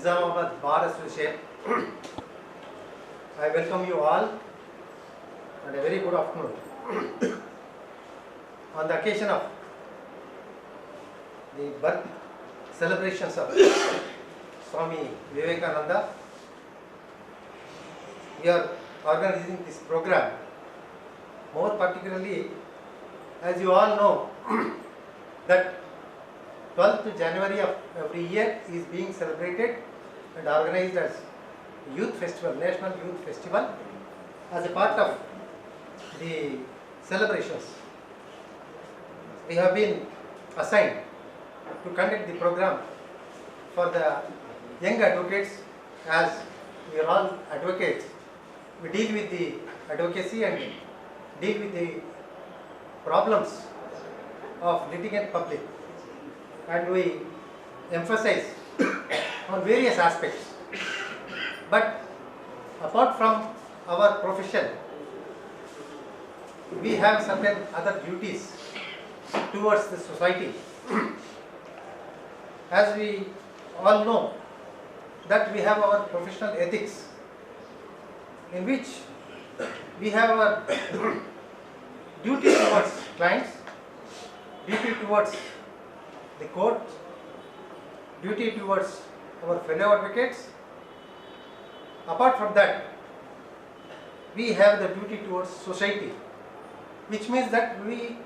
Nizamabad Bar Association. I welcome you all and a very good afternoon. On the occasion of the birth celebrations of Swami Vivekananda, we are organizing this program. More particularly, as you all know, that 12th January of every year is being celebrated and organized as Youth Festival, National Youth Festival, as a part of the celebrations. We have been assigned to conduct the program for the young advocates. As we are all advocates, we deal with the advocacy and deal with the problems of litigant public, and we emphasize on various aspects. But apart from our profession, we have certain other duties towards the society. As we all know that we have our professional ethics, in which we have our duty towards clients, duty towards the court, duty towards our fellow advocates. Apart from that, we have the duty towards society, which means that we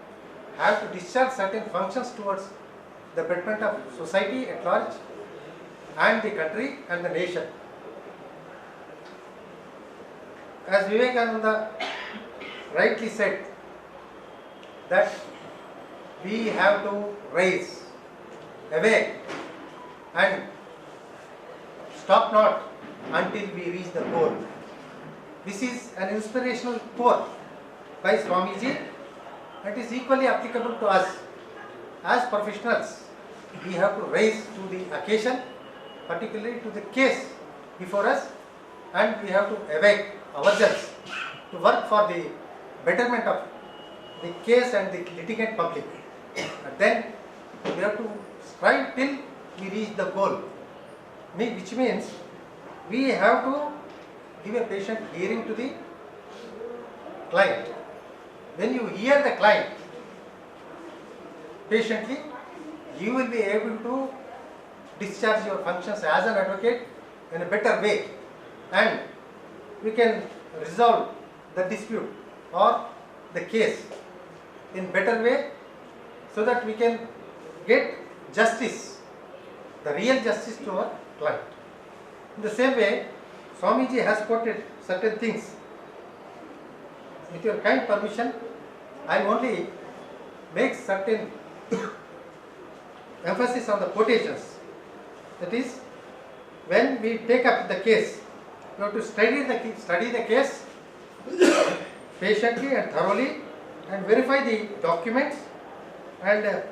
have to discharge certain functions towards the betterment of society at large and the country and the nation. As Vivekananda rightly said, that we have to rise, awake, and stop not until we reach the goal. This is an inspirational quote by Swamiji. It is equally applicable to us. As professionals, we have to rise to the occasion, particularly to the case before us, and we have to awake ourselves to work for the betterment of the case and the litigant public. And then we have to strive till we reach the goal, which means we have to give a patient hearing to the client. When you hear the client patiently, you will be able to discharge your functions as an advocate in a better way, and we can resolve the dispute or the case in better way, so that we can get justice, the real justice to our client. In the same way, Swamiji has quoted certain things. With your kind permission, I will only make certain emphasis on the quotations. That is, when we take up the case, you have to study the case patiently and thoroughly, and verify the documents, and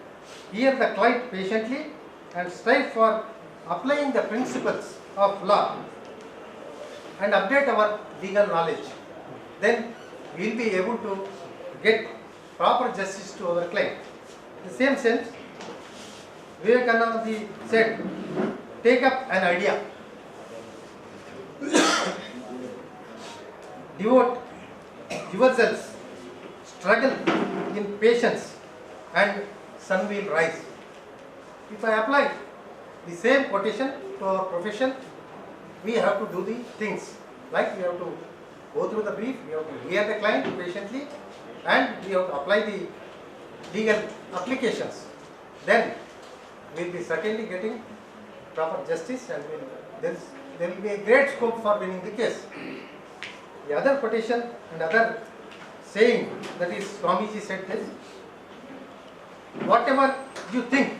hear the client patiently, and strive for applying the principles of law and update our legal knowledge. Then we will be able to get proper justice to our client. In the same sense, Vivekananda said, take up an idea, devote yourselves, struggle in patience, and sun will rise. If I apply the same quotation to our profession, we have to do the things like we have to go through the brief, we have to hear the client patiently, and we have to apply the legal applications. Then we will be certainly getting proper justice, and there will be a great scope for winning the case. The other quotation and other saying, that is, Swamiji said this: whatever you think,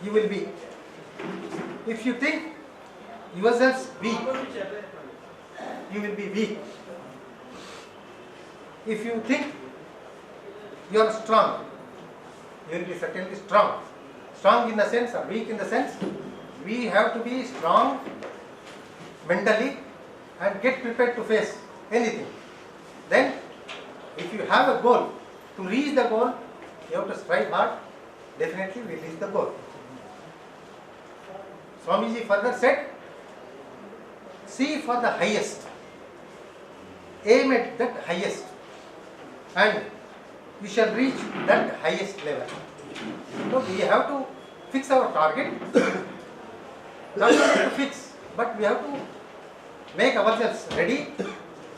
you will be. If you think yourselves weak, you will be weak. If you think you are strong, you will be certainly strong. Strong in the sense, or weak in the sense, we have to be strong mentally and get prepared to face anything. Then, if you have a goal, to reach the goal, you have to strive hard. Definitely we will reach the goal. Swamiji further said, see for the highest, aim at that highest, and we shall reach that highest level. So we have to fix our target, not only to fix, but we have to make ourselves ready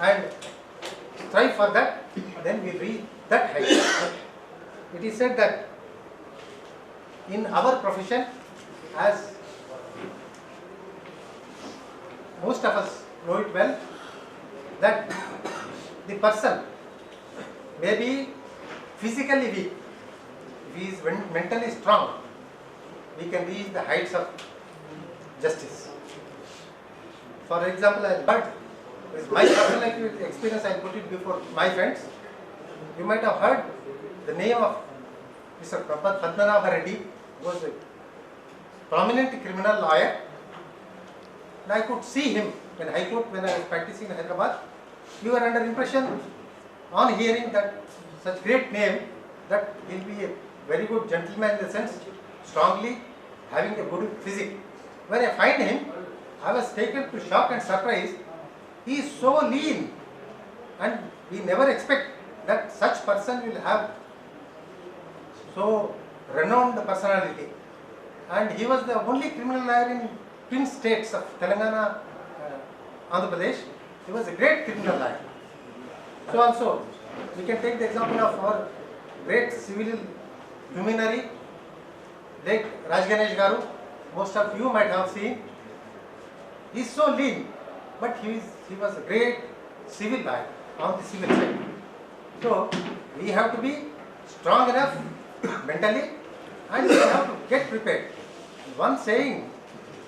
and strive for that, then we reach that height. It is said that in our profession, as most of us know it well, that the person may be physically weak. If he is mentally strong, we can reach the heights of justice. For example, but with my personal experience, I put it before my friends. You might have heard the name of Mr. Padmanabha Reddy, who was a prominent criminal lawyer. And I could see him in High Court when I was practicing in Hyderabad. You were under impression on hearing that such great name, that he will be a very good gentleman in the sense, strongly having a good physique. When I find him, I was taken to shock and surprise. He is so lean, and we never expect that such person will have so renowned personality. And he was the only criminal lawyer in twin states of Telangana, Andhra Pradesh. He was a great criminal lawyer. So also, we can take the example of our great civil luminary, like Raj Ganesh Garu. Most of you might have seen. He is so lean, but he was a great civil lawyer on the civil side. So, we have to be strong enough mentally, and we have to get prepared. One saying,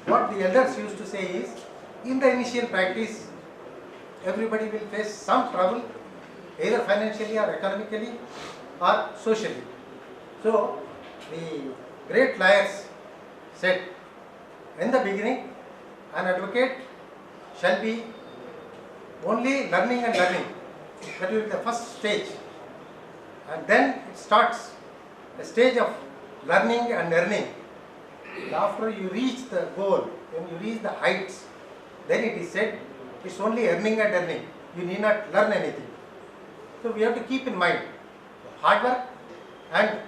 what the elders used to say is, in the initial practice, everybody will face some trouble, either financially or economically or socially. So, the great lawyers said, in the beginning, an advocate shall be only learning and learning. That will be the first stage. And then it starts a stage of learning and earning. After you reach the goal, when you reach the heights, then it is said, it's only earning and earning. You need not learn anything. So we have to keep in mind hard work and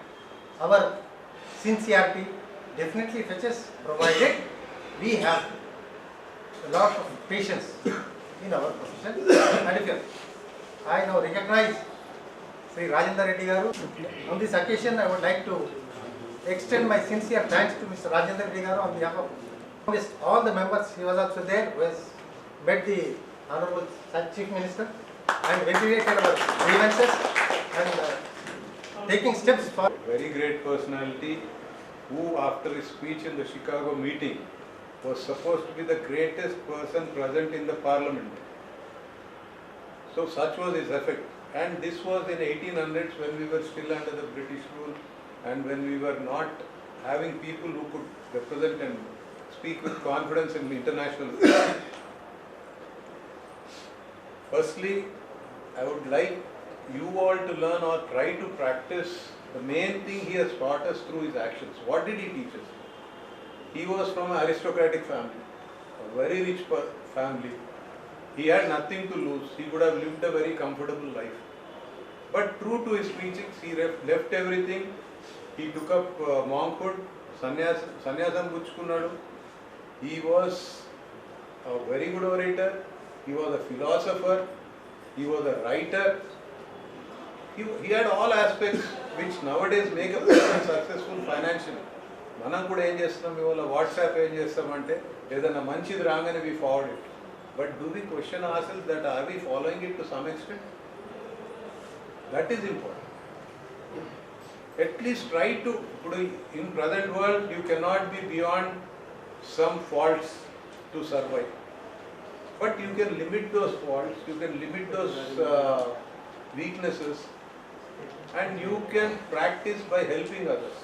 our sincerity definitely fetches, provided we have a lot of patience in our profession. And if you, I now recognize Sri Rajendra Reddy Garu. On this occasion, I would like to extend my sincere thanks to Mr. Rajendra Reddy Garu on behalf of all the members. He was also there, who has met the Honorable Chief Minister and ventilated our grievances and taking steps for. Very great personality who, after his speech in the Chicago meeting, was supposed to be the greatest person present in the parliament. So such was his effect. And this was in 1800s when we were still under the British rule and when we were not having people who could represent and speak with confidence in international. Firstly, I would like you all to learn or try to practice the main thing he has taught us through his actions. What did he teach us? He was from an aristocratic family, a very rich family. He had nothing to lose. He would have lived a very comfortable life. But true to his teachings, he left everything. He took up monkhood, sannyasam puchukunnadu. He was a very good orator. He was a philosopher. He was a writer. He had all aspects which nowadays make a person successful financially. మనం కూడా ఏం చేస్తున్నాం ఇవాళ WhatsApp ఏం చేస్తామంటే ఏదైనా మంచిది రాగానే we forward it. But do we question ourselves that are we following it to some extent? That is important. At least try to, in present world you cannot be beyond some faults to survive. But you can limit those faults, you can limit those weaknesses, and you can practice by helping others.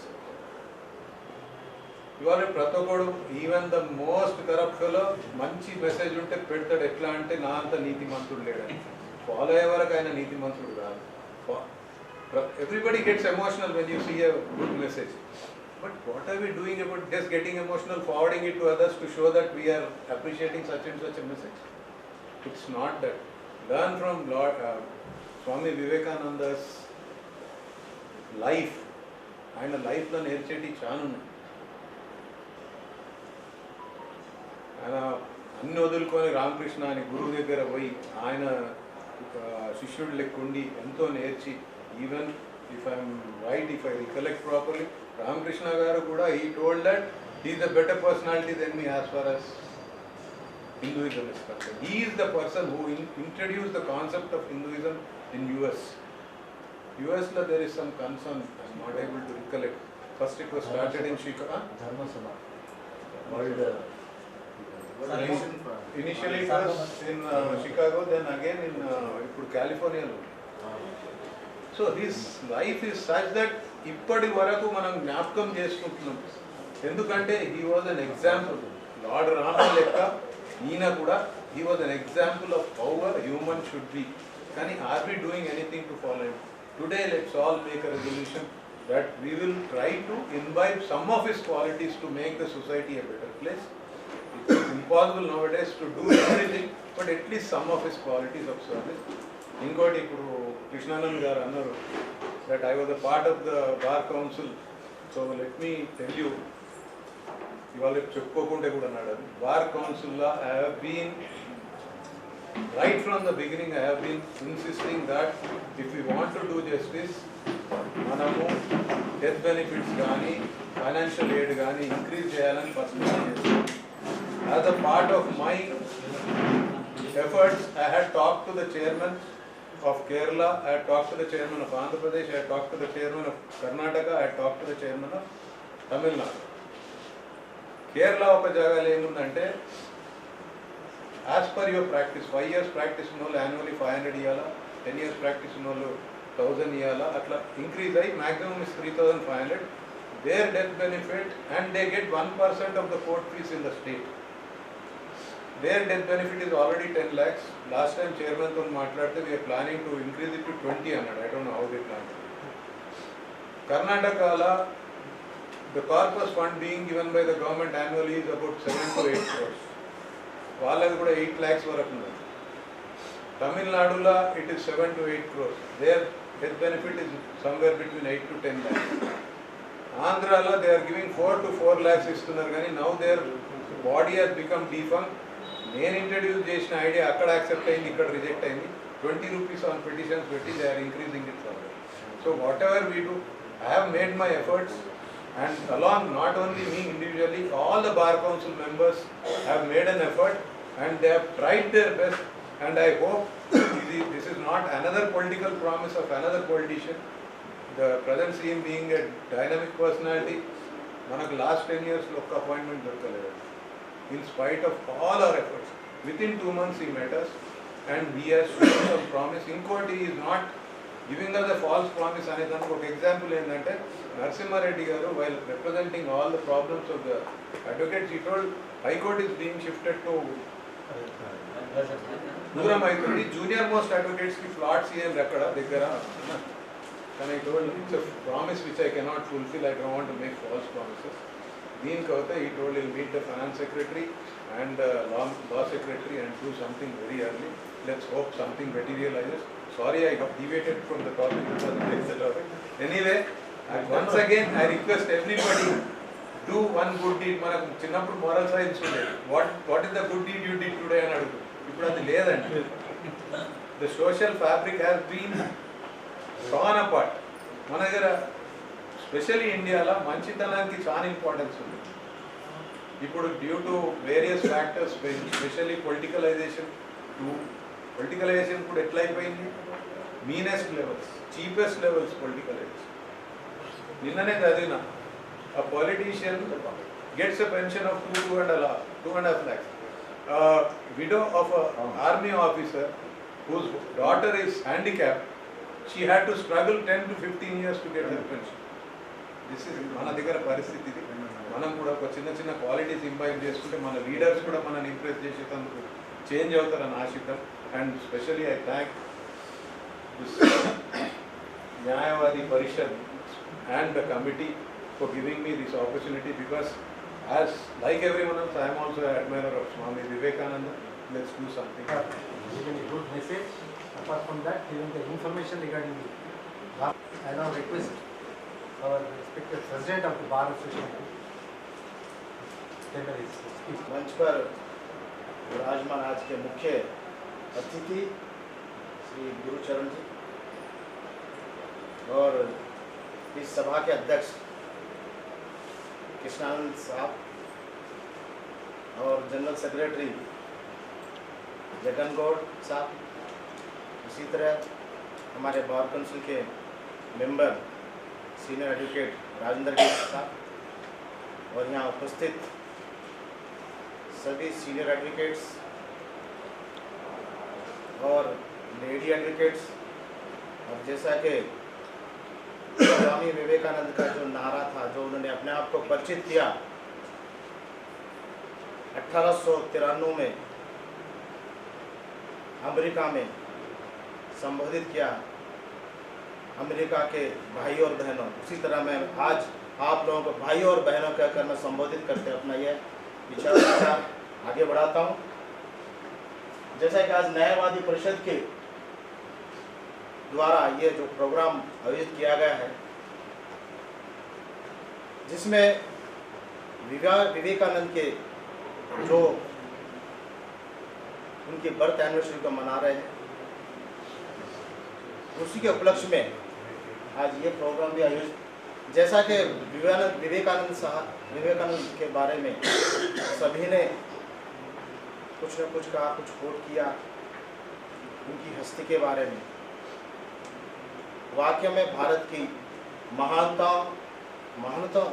ఇవాళ ప్రతి ఒక్కడు even the most corrupt fellow మంచి message ఉంటే పెడతాడు. ఎట్లా అంటే నా అంత నీతిమంతుడు లేడని. ఫాలో అయ్యే వరకు ఆయన నీతిమంతుడు కాదు. Everybody gets emotional when you see a good message. But what are we doing about just getting emotional, forwarding it to others to show that we are appreciating such and such a message? It's not that. Learn from Swami Vivekananda's life. ఆయన లైఫ్లో నేర్చేటి చాలా ఉన్నాయి. ఆయన అన్ని వదులుకొని రామకృష్ణ అని గురువు దగ్గర పోయి ఆయన శిష్యుడు లెక్కుండి ఎంతో నేర్చి, even if I'm right, if I recollect properly, Ramakrishna garu కూడా he told that he is the better personality then me as far as Hinduism is concerned. He is the person who introduced the concept of Hinduism in US. US la there is some concern, I am not able to recollect. First it was started in Chicago. Initially it was in Chicago, then again in California. So his life is such that ఇప్పటి వరకు మనం జ్ఞాపకం చేసుకుంటున్నాం. ఎందుకంటే he was an example. Lord Rama లెక్క ఈయన కూడా he was an example of how a human should be. కానీ are we doing anything to follow him? Today let's all make a resolution that we will try to imbibe some of his qualities to make the society a better place. It's impossible nowadays to do everything, but at least some of his qualities of service. ఇంకోటి ఇప్పుడు కృష్ణానంద్ గారు అన్నారు that I was a part of the bar council. So let me tell you, ఇవాళ చెప్పుకోకుంటే కూడా అన్నాడు అది. Bar కౌన్సిల్లో I have been right from the beginning, I have been insisting that if you want to do justice, మనము death benefits కానీ financial aid కానీ increase చేయాలని ఫస్ట్ చేస్తాం. As a part of my efforts, I had talked to the chairman of Kerala, I had talked to the chairman of Andhra Pradesh, I had talked to the chairman of Karnataka, I had talked to the chairman of Tamil Nadu. Kerala oka jagalo emundante, as per your practice, 5 years practice ఉన్నోళ్ళు annually 500 ఇయ్యాలా, 10 years practice ఉన్నోళ్ళు 1000 ఇయ్యాలా, అట్లా increase అయ్యి maximum is 3500. Their death benefit, and they get 1% of the court fees in the state. Their death benefit is already 10 lakhs. Last time chairman to maatladte, we are planning to increase it to 2000. I don't know how they plan. Karnataka, the corpus fund being given by the government annually is about 7 to 8 crores. Valladi kuda 8 lakhs varaku unnadi. Tamil Nadu it is 7 to 8 crores. Their death benefit is somewhere between 8 to 10 lakhs. Andhra they are giving 4 to 4 lakhs istunnaru gaani now their body has become defunct. నేను introduce చేసిన idea అక్కడ accept అయింది, ఇక్కడ reject అయింది. 20 rupees on petitions పెట్టి they are increasing it further. So whatever we do, I have made my efforts and along not only me individually, all the bar council members have made an effort and they have tried their best. And I hope this is not another political promise of another politician. The present CM being a dynamic personality, మనకు last 10 years ఒక్క appointment దొరకలేదు. In spite of all our efforts, within 2 months he met us and he has shown some promise. Inkoti is not giving us a false promise. And one example is that Narasimha Reddy garu, while representing all the problems of the advocates, he told High Court is being shifted to Nizamabad. Junior most advocates ki plots here rakada deggara. And I told him it's a promise which I cannot fulfill. I don't want to make false promises. Dean Kavata, he told he'll meet the finance secretary and law secretary and do something very early. Let's hope something materializes. Sorry, I got deviated from the topic because it takes the topic. Anyway, once again, I request everybody, do one good deed. Manaku chinnappudu moral science unde. What is the good deed you did today అని అడుగు. ఇప్పుడు అది లేదండి. The social fabric has been torn apart. మన దగ్గర specially ఇండియాలో మంచితనానికి చాలా ఇంపార్టెన్స్ ఉంది. ఇప్పుడు due to various factors, specially politicalisation కూడా ఎట్లయిపోయింది, meanest levels, cheapest levels politicalisation. నిన్ననే చదివిన a politician gets a pension of 2.5 lakhs. Widow of an army officer whose daughter is handicapped, she had to struggle 10 to 15 years to get her pension. This is మన దగ్గర పరిస్థితి. ఇది మనం కూడా ఒక చిన్న చిన్న క్వాలిటీస్ ఇంబైబ్ చేసుకుంటే మన లీడర్స్ కూడా మనల్ని ఇంప్రెస్ చేసేందుకు చేంజ్ అవుతారని ఆశిద్దాం. And specially I thank this Nyayavadi Parishad and the committee for giving me this opportunity because as like everyone else I am also an admirer of Swami Vivekananda. Let's do something. Giving a good message. Apart from that, giving the information regarding the law, I now request our respected president of the bar association tender his speech. मंच पर विराजमान आज के मुख्य अतिथि श्री गुरुचरण जी और इस सभा के अध्यक्ष कृष्णानंद साहब और जनरल सेक्रेटरी जगन गौड़ साहब, इसी तरह हमारे बार काउंसिल के member senior advocate Rajendra Giri साहब और यहाँ उपस्थित सभी सीनियर एडवोकेट्स और लेडी एडवोकेट्स, और जैसा कि स्वामी विवेकानंद का जो नारा था, जो उन्होंने अपने आप को परिचित किया 1893 में अमेरिका में संबोधित किया अमेरिका के भाई और बहनों, उसी तरह मैं आज आप लोगों को भाई और बहनों कहकर मैं संबोधित करते अपना यह विचार आगे बढ़ाता हूँ। जैसा कि आज न्यायवादी परिषद के द्वारा ये जो प्रोग्राम आयोजित किया गया है, जिसमें विवेकानंद के जो उनकी बर्थ एनिवर्सरी को मना रहे हैं, उसी के उपलक्ष्य में आज ये प्रोग्राम भी आयोजित, जैसा कि विवेकानंद के बारे में सभी ने कुछ न कुछ कहा, कुछ कोट किया उनकी हस्ती के बारे में। वाकई में भारत की महानतम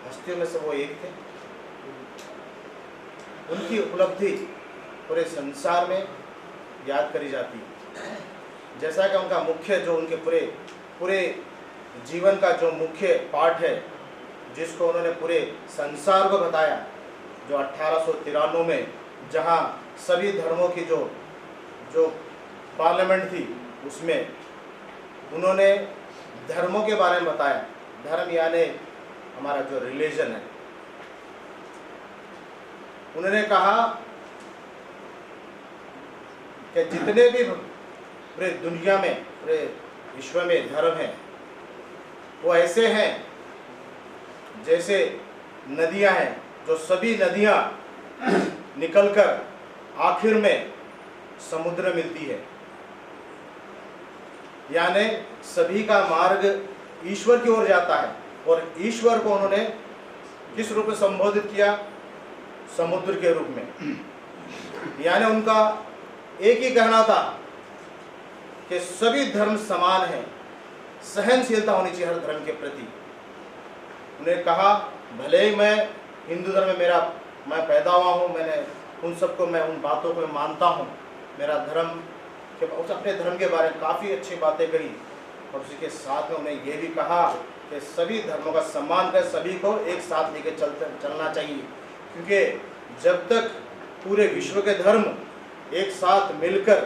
हस्तियों में से वो एक थे। उनकी उपलब्धि पूरे संसार में याद करी जाती है। जैसा कि उनका मुख्य जो उनके पूरे जीवन का जो मुख्य पाठ है, जिसको उन्होंने पूरे संसार को बताया, जो 1893 में जहां सभी धर्मों की जो पार्लियामेंट थी, उसमें उन्होंने धर्मों के बारे में बताया। धर्म यानी हमारा जो रिलीजन है। उन्होंने कहा कि जितने भी पूरे दुनिया में, पूरे विश्व में धर्म है, वो ऐसे हैं जैसे नदियां हैं, जो सभी नदियां निकलकर आखिर में समुद्र मिलती है। यानी सभी का मार्ग ईश्वर की ओर जाता है, और ईश्वर को उन्होंने किस रूप में संबोधित किया? समुद्र के रूप में। यानी उनका एक ही कहना था कि सभी धर्म समान हैं, सहनशीलता होनी चाहिए हर धर्म के प्रति। उन्हें कहा, भले ही मैं हिंदू धर्म में मैं पैदा हुआ हूँ, मैंने उन सबको, मैं उन बातों को मानता हूँ, मेरा धर्म के, उस अपने धर्म के बारे में काफ़ी अच्छी बातें कही, और उसी के साथ में उन्हें ये भी कहा कि सभी धर्मों का सम्मान कर, सभी को एक साथ लेकर चलना चाहिए। क्योंकि जब तक पूरे विश्व के धर्म एक साथ मिलकर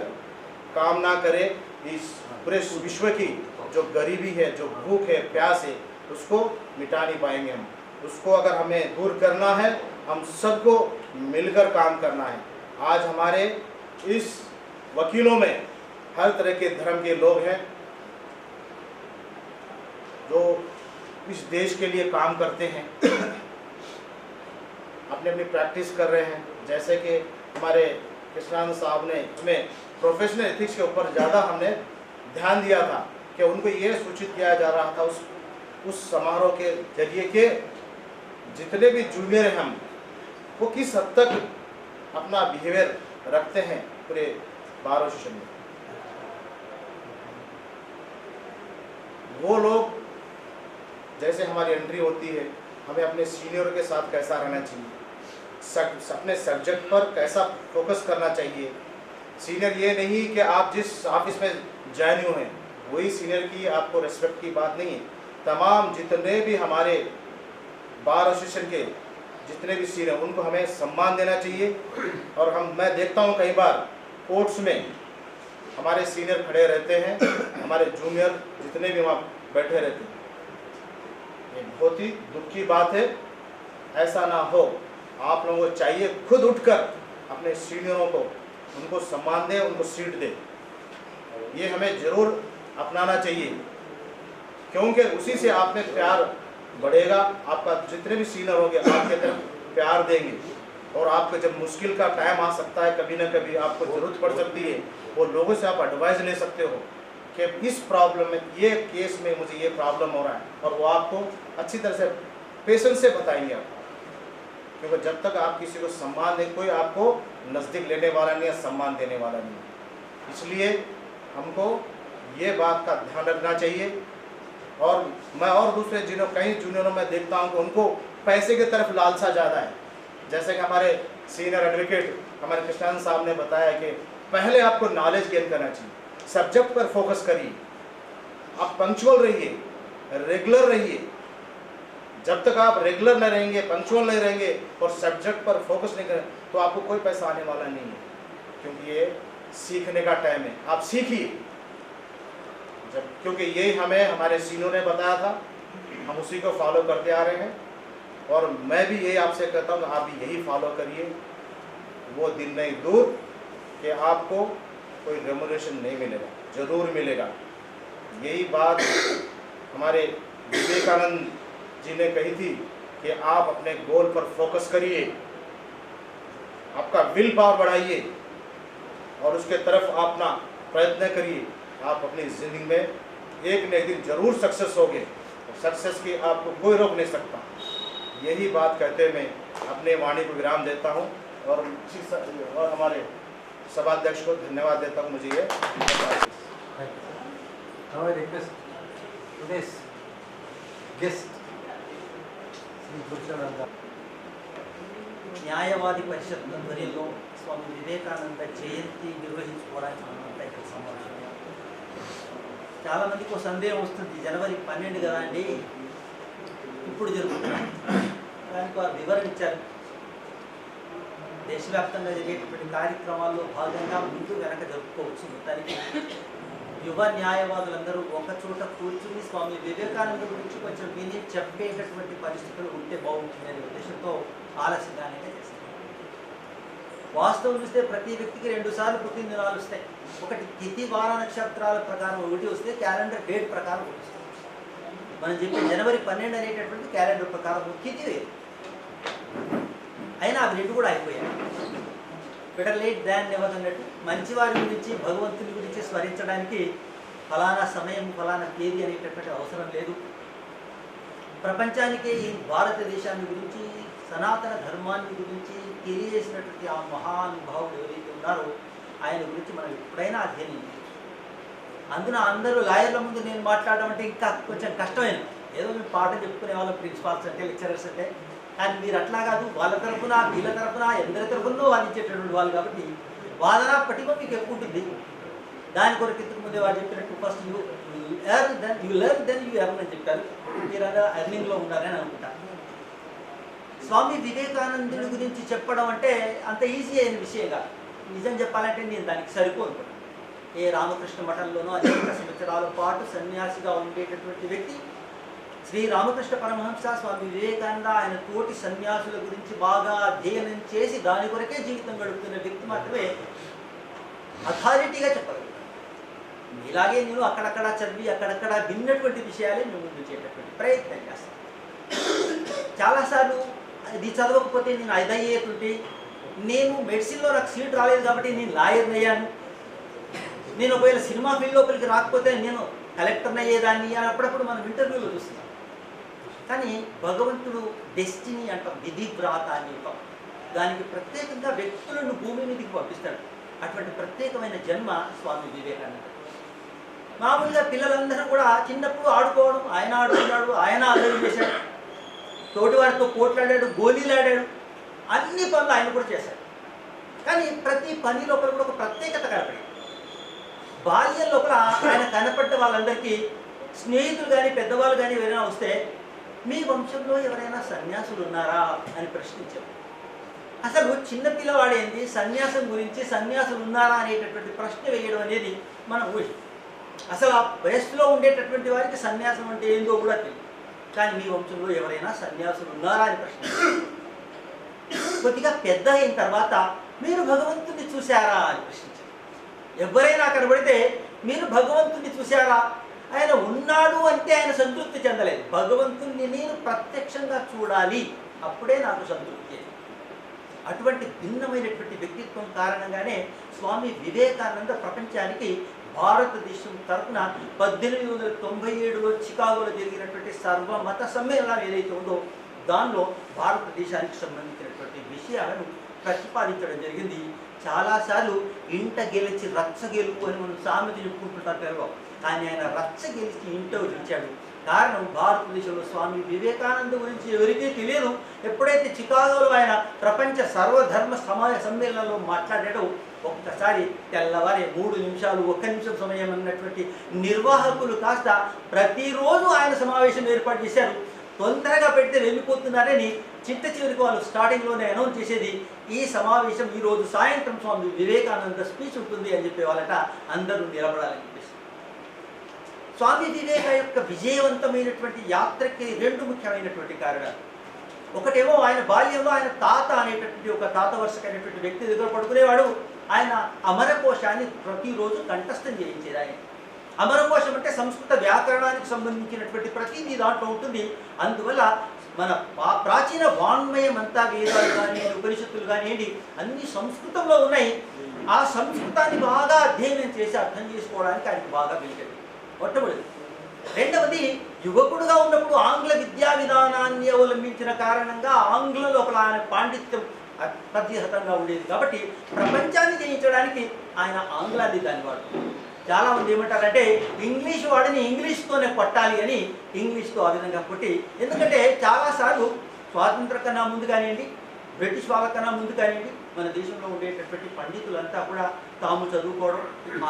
काम ना करे, इस पूरे विश्व की जो गरीबी है, जो भूख है, प्यास है, उसको मिटा नहीं पाएंगे हम। उसको अगर हमें दूर करना है, हम सबको मिलकर काम करना है। आज हमारे इस वकीलों में हर तरह के धर्म के लोग हैं जो इस देश के लिए काम करते हैं, अपनी अपनी प्रैक्टिस कर रहे हैं। जैसे कि हमारे कृष्णानंद साहब ने उसमें प्रोफेशनल एथिक्स के ऊपर ज़्यादा हमने ध्यान दिया था कि उनको ये सूचित किया जा रहा था उस समारोह के जरिए के जितने भी जूनियर हैं हम, वो किस हद तक अपना बिहेवियर रखते हैं पूरे बार एसोसिएशन में। वो लोग, जैसे हमारी एंट्री होती है, हमें अपने सीनियर के साथ कैसा रहना चाहिए, अपने सब्जेक्ट पर कैसा फोकस करना चाहिए। सीनियर ये नहीं कि आप जिस ऑफिस में ज्वाइन हुए हैं वही सीनियर की आपको रेस्पेक्ट की बात नहीं है। तमाम जितने भी हमारे बार एसोसिएशन के जितने भी सीनियर, उनको हमें सम्मान देना चाहिए। और मैं देखता हूँ कई बार कोर्ट्स में हमारे सीनियर खड़े रहते हैं, हमारे जूनियर जितने भी वहाँ बैठे रहते हैं। ये बहुत ही दुख की बात है, ऐसा ना हो। आप लोगों को चाहिए खुद उठकर अपने सीनियरों को, उनको सम्मान दे, उनको सीट दे। ये हमें जरूर अपनाना चाहिए, क्योंकि उसी से आप में प्यार बढ़ेगा। आपका जितने भी सीनियर होंगे आपके तरफ प्यार देंगे, और आपको जब मुश्किल का टाइम आ सकता है, कभी ना कभी आपको ज़रूरत पड़ सकती है, वो लोगों से आप एडवाइस ले सकते हो कि इस प्रॉब्लम में, ये केस में मुझे ये प्रॉब्लम हो रहा है, और वो आपको अच्छी तरह से पेशेंस से बताएंगे आपको। क्योंकि जब तक आप किसी को सम्मान दें, कोई आपको नज़दीक लेने वाला नहीं है, सम्मान देने वाला नहीं है। इसलिए हमको ये बात का ध्यान रखना चाहिए। और मैं और दूसरे कई जूनियरों में देखता हूँ कि उनको पैसे की तरफ लालसा ज़्यादा है। जैसे कि हमारे सीनियर एडवोकेट हमारे कृष्णानंद साहब ने बताया कि पहले आपको नॉलेज गेन करना चाहिए, सब्जेक्ट पर फोकस करिए, आप पंक्चुअल रहिए, रेगुलर रहिए। जब तक आप रेगुलर नहीं रहेंगे, पंक्चुअल नहीं रहेंगे और सब्जेक्ट पर फोकस नहीं करें, तो आपको कोई पैसा आने वाला नहीं है। क्योंकि ये सीखने का टाइम है, आप सीखिए। क्योंकि यही हमें हमारे सीनियर ने बताया था, हम उसी को फॉलो करते आ रहे हैं। और मैं भी यही आपसे कहता हूँ, आप भी यही फॉलो करिए। वो दिन नहीं दूर कि आपको कोई रेमुनरेशन नहीं मिलेगा, ज़रूर मिलेगा। यही बात हमारे विवेकानंद जी ने कही थी कि आप अपने गोल पर फोकस करिए, आपका विल पावर बढ़ाइए और उसके तरफ आप अपना प्रयत्न करिए। आप अपनी ज़िंदगी में एक न एक दिन जरूर सक्सेस होगे। सक्सेस की आपको कोई रोक नहीं सकता। यही बात कहते मैं अपने वाणी को विराम देता हूँ और हमारे सभाध्यक्ष को धन्यवाद देता हूँ। मुझे ये Now I request today's guest, Sri Purushottam. న్యాయవాది పరిషత్ ఆధ్వర్యంలో స్వామి వివేకానంద జయంతి నిర్వహించుకోవడానికి మనమంతా ఇక్కడ సమావేశమయ్యాం. చాలామందికి ఒక సందేహం వస్తుంది, జనవరి 12 కదా అండి ఇప్పుడు జరుగుతున్నాం. దానికి వారు వివరణ ఇచ్చారు. దేశవ్యాప్తంగా జరిగేటటువంటి కార్యక్రమాల్లో భాగంగా ముందు వెనక జరుపుకోవచ్చు. మొత్తానికి యువ న్యాయవాదులందరూ ఒక చోట కూర్చుని స్వామి వివేకానంద గురించి కొంచెం విని చెప్పేటటువంటి పరిస్థితులు ఉంటే బాగుంటుంది అనే ఉద్దేశంతో ఆలస్యంగానే చేస్తారు. వాస్తవం చూస్తే ప్రతి వ్యక్తికి 2 సార్లు పుట్టినదినాలు వస్తాయి. ఒకటి తిథి వార నక్షత్రాల ప్రకారం ఒకటి వస్తే క్యాలెండర్ డేట్ ప్రకారం ఒకటి వస్తుంది. మనం చెప్పే జనవరి 12 అనేటటువంటి క్యాలెండర్ ప్రకారం తిథి వేరు. అయినా అవి 2 కూడా అయిపోయాయి. బెటర్ లేట్ దాన్ నెవర్ అన్నట్టు మంచివారి గురించి భగవంతుని గురించి స్మరించడానికి ఫలానా సమయం ఫలానా తేదీ అనేటటువంటి అవసరం లేదు. ప్రపంచానికే ఈ భారతదేశాన్ని గురించి సనాతన ధర్మాన్ని గురించి తెలియజేసినటువంటి ఆ మహానుభావుడు ఎవరైతే ఉన్నారో ఆయన గురించి మనం ఎప్పుడైనా అధ్యయనం చేయొచ్చు. అందున అందరూ లాయర్ల ముందు నేను మాట్లాడడం అంటే ఇంకా కొంచెం కష్టమైన, ఏదో మేము పాఠం చెప్పుకునే వాళ్ళం ప్రిన్సిపాల్స్ అంటే లెక్చరర్స్ అంటే. కానీ మీరు అట్లా కాదు, వాళ్ళ తరఫున వీళ్ళ తరఫున ఎందరి తరఫునో వాదించేటటువంటి వాళ్ళు కాబట్టి వాదన పటిమ మీకు ఎక్కువ ఉంటుంది. దాని కొరకు ఇంతకు ముందే వారు చెప్పినట్టు first you learn then you earn అని చెప్పారు. మీరు అలా ఎర్నింగ్లో ఉన్నారని అనుకుంటారు. స్వామి వివేకానందుడి గురించి చెప్పడం అంటే అంత ఈజీ అయిన విషయం కాదు. నిజం చెప్పాలంటే నేను దానికి సరిపోను. ఏ రామకృష్ణ మఠంలోనూ అనేక సంవత్సరాల పాటు సన్యాసిగా ఉండేటటువంటి వ్యక్తి శ్రీ రామకృష్ణ పరమహంస స్వామి వివేకానంద ఆయన తోటి సన్యాసుల గురించి బాగా అధ్యయనం చేసి దాని కొరకే జీవితం గడుపుతున్న వ్యక్తి మాత్రమే అథారిటీగా చెప్పగలుగుతారు. ఇలాగే నేను అక్కడక్కడ చదివి అక్కడక్కడ విన్నటువంటి విషయాలే మేము ముందు చేయటటువంటి ప్రయత్నం చేస్తాను. చాలాసార్లు ఇది చదవకపోతే నేను అదయ్యేటువంటి, నేను మెడిసిన్లో నాకు సీట్ రాలేదు కాబట్టి నేను లాయర్ని అయ్యాను, నేను ఒకవేళ సినిమా ఫీల్డ్ లోపలికి రాకపోతే నేను కలెక్టర్ని అయ్యేదాన్ని అని అప్పుడప్పుడు మనం ఇంటర్వ్యూలో చూస్తున్నాం. కానీ భగవంతుడు డెస్టినీ అంటాం, విధి వ్రాత అని అంటాం. దానికి ప్రత్యేకంగా వ్యక్తులను భూమి మీదకి పంపిస్తాడు. అటువంటి ప్రత్యేకమైన జన్మ స్వామి వివేకానంద. మామూలుగా పిల్లలందరూ కూడా చిన్నప్పుడు ఆడుకోవడం, ఆయన ఆడుకున్నాడు, ఆయన అల్లరి చేశాడు, తోటివారితో పోట్లాడాడు, గోళీలాడాడు, అన్ని పనులు ఆయన కూడా చేశాడు. కానీ ప్రతి పని లోపల కూడా ఒక ప్రత్యేకత కనపడింది. బాల్యం లోపల ఆయన కనపడ్డ వాళ్ళందరికీ స్నేహితులు కానీ పెద్దవాళ్ళు కానీ ఎవరైనా వస్తే మీ వంశంలో ఎవరైనా సన్యాసులు ఉన్నారా అని ప్రశ్నించారు. అసలు చిన్నపిల్లవాడేంది సన్యాసం గురించి, సన్యాసులు ఉన్నారా అనేటటువంటి ప్రశ్న వేయడం అనేది మనం ఊహి. అసలు ఆ వయస్సులో ఉండేటటువంటి వారికి సన్యాసం అంటే ఏందో కూడా తెలియదు. కానీ మీ వంశంలో ఎవరైనా సన్యాసులు ఉన్నారా అని ప్రశ్నించారు. కొద్దిగా పెద్ద అయిన తర్వాత మీరు భగవంతుడిని చూశారా అని ప్రశ్నించారు. ఎవరైనా కనబడితే మీరు భగవంతుడిని చూశారా, ఆయన ఉన్నాడు అంటే ఆయన సంతృప్తి చెందలేదు. భగవంతుడిని నేను ప్రత్యక్షంగా చూడాలి, అప్పుడే నాకు సంతృప్తి. అటువంటి భిన్నమైనటువంటి వ్యక్తిత్వం కారణంగానే స్వామి వివేకానంద ప్రపంచానికి భారతదేశం తరఫున 1897లో చికాగోలో జరిగినటువంటి సర్వమత సమ్మేళనం ఏదైతే ఉందో దానిలో భారతదేశానికి సంబంధించినటువంటి విషయాలను ప్రతిపాదించడం జరిగింది. చాలాసార్లు ఇంట గెలిచి రచ్చ గెలుపు అని మనం సామెత చెప్పుకుంటుంటారు తెలుగు. కానీ ఆయన రచ్చ గెలిచి ఇంట గెలిచాడు. కారణం భారతదేశంలో స్వామి వివేకానంద గురించి ఎవరికీ తెలియదు. ఎప్పుడైతే చికాగోలో ఆయన ప్రపంచ సర్వధర్మ సమ్మేళనంలో మాట్లాడాడో ఒక్కసారి తెల్లవారి 3 నిమిషాలు 1 నిమిషం సమయం అన్నటువంటి నిర్వాహకులు కాస్త ప్రతిరోజు ఆయన సమావేశం ఏర్పాటు చేశారు. తొందరగా పెడితే వెళ్ళిపోతున్నారని చిట్ట చివరికి వాళ్ళు స్టార్టింగ్లోనే అనౌన్స్ చేసేది, ఈ సమావేశం ఈరోజు సాయంత్రం స్వామి వివేకానంద స్పీచ్ ఉంటుంది అని చెప్పేవాళ్ళట. అందరూ నిలబడాలని చెప్పేసి స్వామి వివేక యొక్క విజయవంతమైనటువంటి యాత్రకి 2 ముఖ్యమైనటువంటి కారణాలు. ఒకటేమో ఆయన బాల్యంలో ఆయన తాత అనేటటువంటి ఒక తాత వరుసకైనటువంటి వ్యక్తి దగ్గర పడుకునేవాడు. ఆయన అమరకోశాన్ని ప్రతిరోజు కంఠస్థం చేయించేది. అమరకోశం అంటే సంస్కృత వ్యాకరణానికి సంబంధించినటువంటి ప్రతిదీ దాంట్లో ఉంటుంది. అందువల్ల మన ప్రాచీన వాంగ్మయం అంతా వేదాలు కానీ ఉపనిషత్తులు కానివ్వండి అన్ని సంస్కృతంలో ఉన్నాయి. ఆ సంస్కృతాన్ని బాగా అధ్యయనం చేసి అర్థం చేసుకోవడానికి ఆయనకు బాగా వెలిగింది మొట్టమొదటి. రెండవది, యువకుడుగా ఉన్నప్పుడు ఆంగ్ల విద్యా విధానాన్ని అవలంబించిన కారణంగా ఆంగ్ల లోపల ఆయన పాండిత్యం అత్యధికంగా ఉండేది. కాబట్టి ప్రపంచాన్ని జయించడానికి ఆయన ఆంగ్లాన్ని దాన్ని వాడుతుంది. చాలామంది ఏమంటారంటే ఇంగ్లీష్ వాడిని ఇంగ్లీష్తోనే కొట్టాలి అని ఇంగ్లీష్తో ఆ విధంగా కొట్టి, ఎందుకంటే చాలాసార్లు స్వాతంత్ర కన్నా ముందు కానివ్వండి, బ్రిటిష్ వాళ్ళకన్నా ముందు కానివ్వండి, మన దేశంలో ఉండేటటువంటి పండితులంతా కూడా తాము చదువుకోవడం,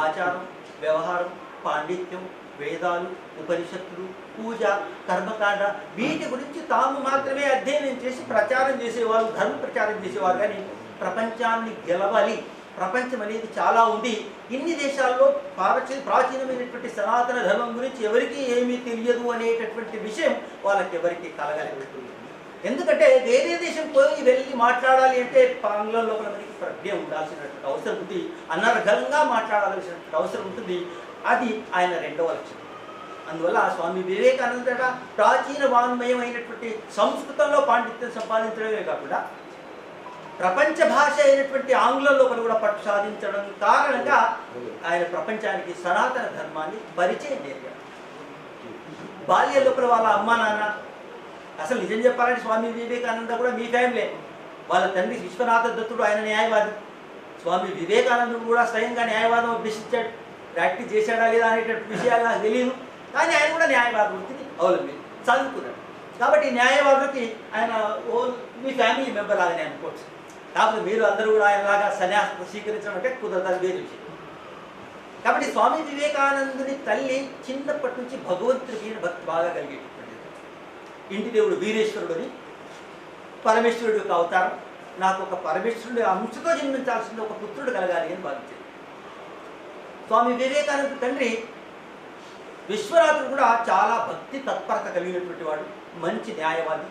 ఆచారం, వ్యవహారం, పాండిత్యం, వేదాలు, ఉపనిషత్తులు, పూజ, కర్మకాండ వీటి గురించి తాము మాత్రమే అధ్యయనం చేసి ప్రచారం చేసేవారు, ధర్మ ప్రచారం చేసేవారు. కానీ ప్రపంచాన్ని గెలవాలి, ప్రపంచం అనేది చాలా ఉంది. ఇన్ని దేశాల్లో ప్రాచీనమైనటువంటి సనాతన ధర్మం గురించి ఎవరికీ ఏమీ తెలియదు అనేటటువంటి విషయం వాళ్ళకి ఎవరికి కలగలేదు. ఎందుకంటే వేరే దేశం పోయి వెళ్ళి మాట్లాడాలి అంటే ఆంగ్లం లోపల మనకి ప్రజ్ఞ ఉండాల్సినటువంటి అవసరం ఉంది, అనర్గళంగా మాట్లాడాల్సినటువంటి అవసరం ఉంటుంది. అది ఆయన రెండవ లక్ష్యం. అందువల్ల స్వామి వివేకానంద ప్రాచీన వాంగ్మయం అయినటువంటి సంస్కృతంలో పాండిత్యం సంపాదించడమే కాకుండా ప్రపంచ భాష అయినటువంటి ఆంగ్లం లోపల కూడా పట్టు సాధించడం కారణంగా ఆయన ప్రపంచానికి సనాతన ధర్మాన్ని పరిచయం చేశారు. బాల్య లోపల వాళ్ళ అమ్మా నాన్న, అసలు నిజం చెప్పాలంటే స్వామి వివేకానంద కూడా మీ ఫ్యామిలీ. వాళ్ళ తండ్రి విశ్వనాథ దత్తుడు, ఆయన న్యాయవాది. స్వామి వివేకానందుడు కూడా స్వయంగా న్యాయవాదం అభ్యసించాడు. ప్రాక్టీస్ చేశాడా లేదా అనేటువంటి విషయాలు నాకు తెలియదు, కానీ ఆయన కూడా న్యాయవాద వృత్తిని అవలంబించి చదువుకున్నాడు. కాబట్టి న్యాయవాదులకి ఆయన మీ ఫ్యామిలీ మెంబర్ లాగానే అనుకోవచ్చు. కాకపోతే మీరు అందరూ కూడా ఆయనలాగా సన్యాసం స్వీకరించడం అంటే కుదరదని వేరే విషయం. కాబట్టి స్వామి వివేకానందుని తల్లి చిన్నప్పటి నుంచి భగవంతుడి మీద భక్తి బాగా కలిగేటటువంటిది. ఇంటి దేవుడు వీరేశ్వరుడు అని, పరమేశ్వరుడు యొక్క అవతారం, నాకు ఒక పరమేశ్వరుడి అంశతో జన్మించాల్సిన ఒక పుత్రుడు కలగాలి అని భావించాడు. స్వామి వివేకానంద తండ్రి విశ్వనాథుడు కూడా చాలా భక్తి తత్పరత కలిగినటువంటి వాడు, మంచి న్యాయవాది,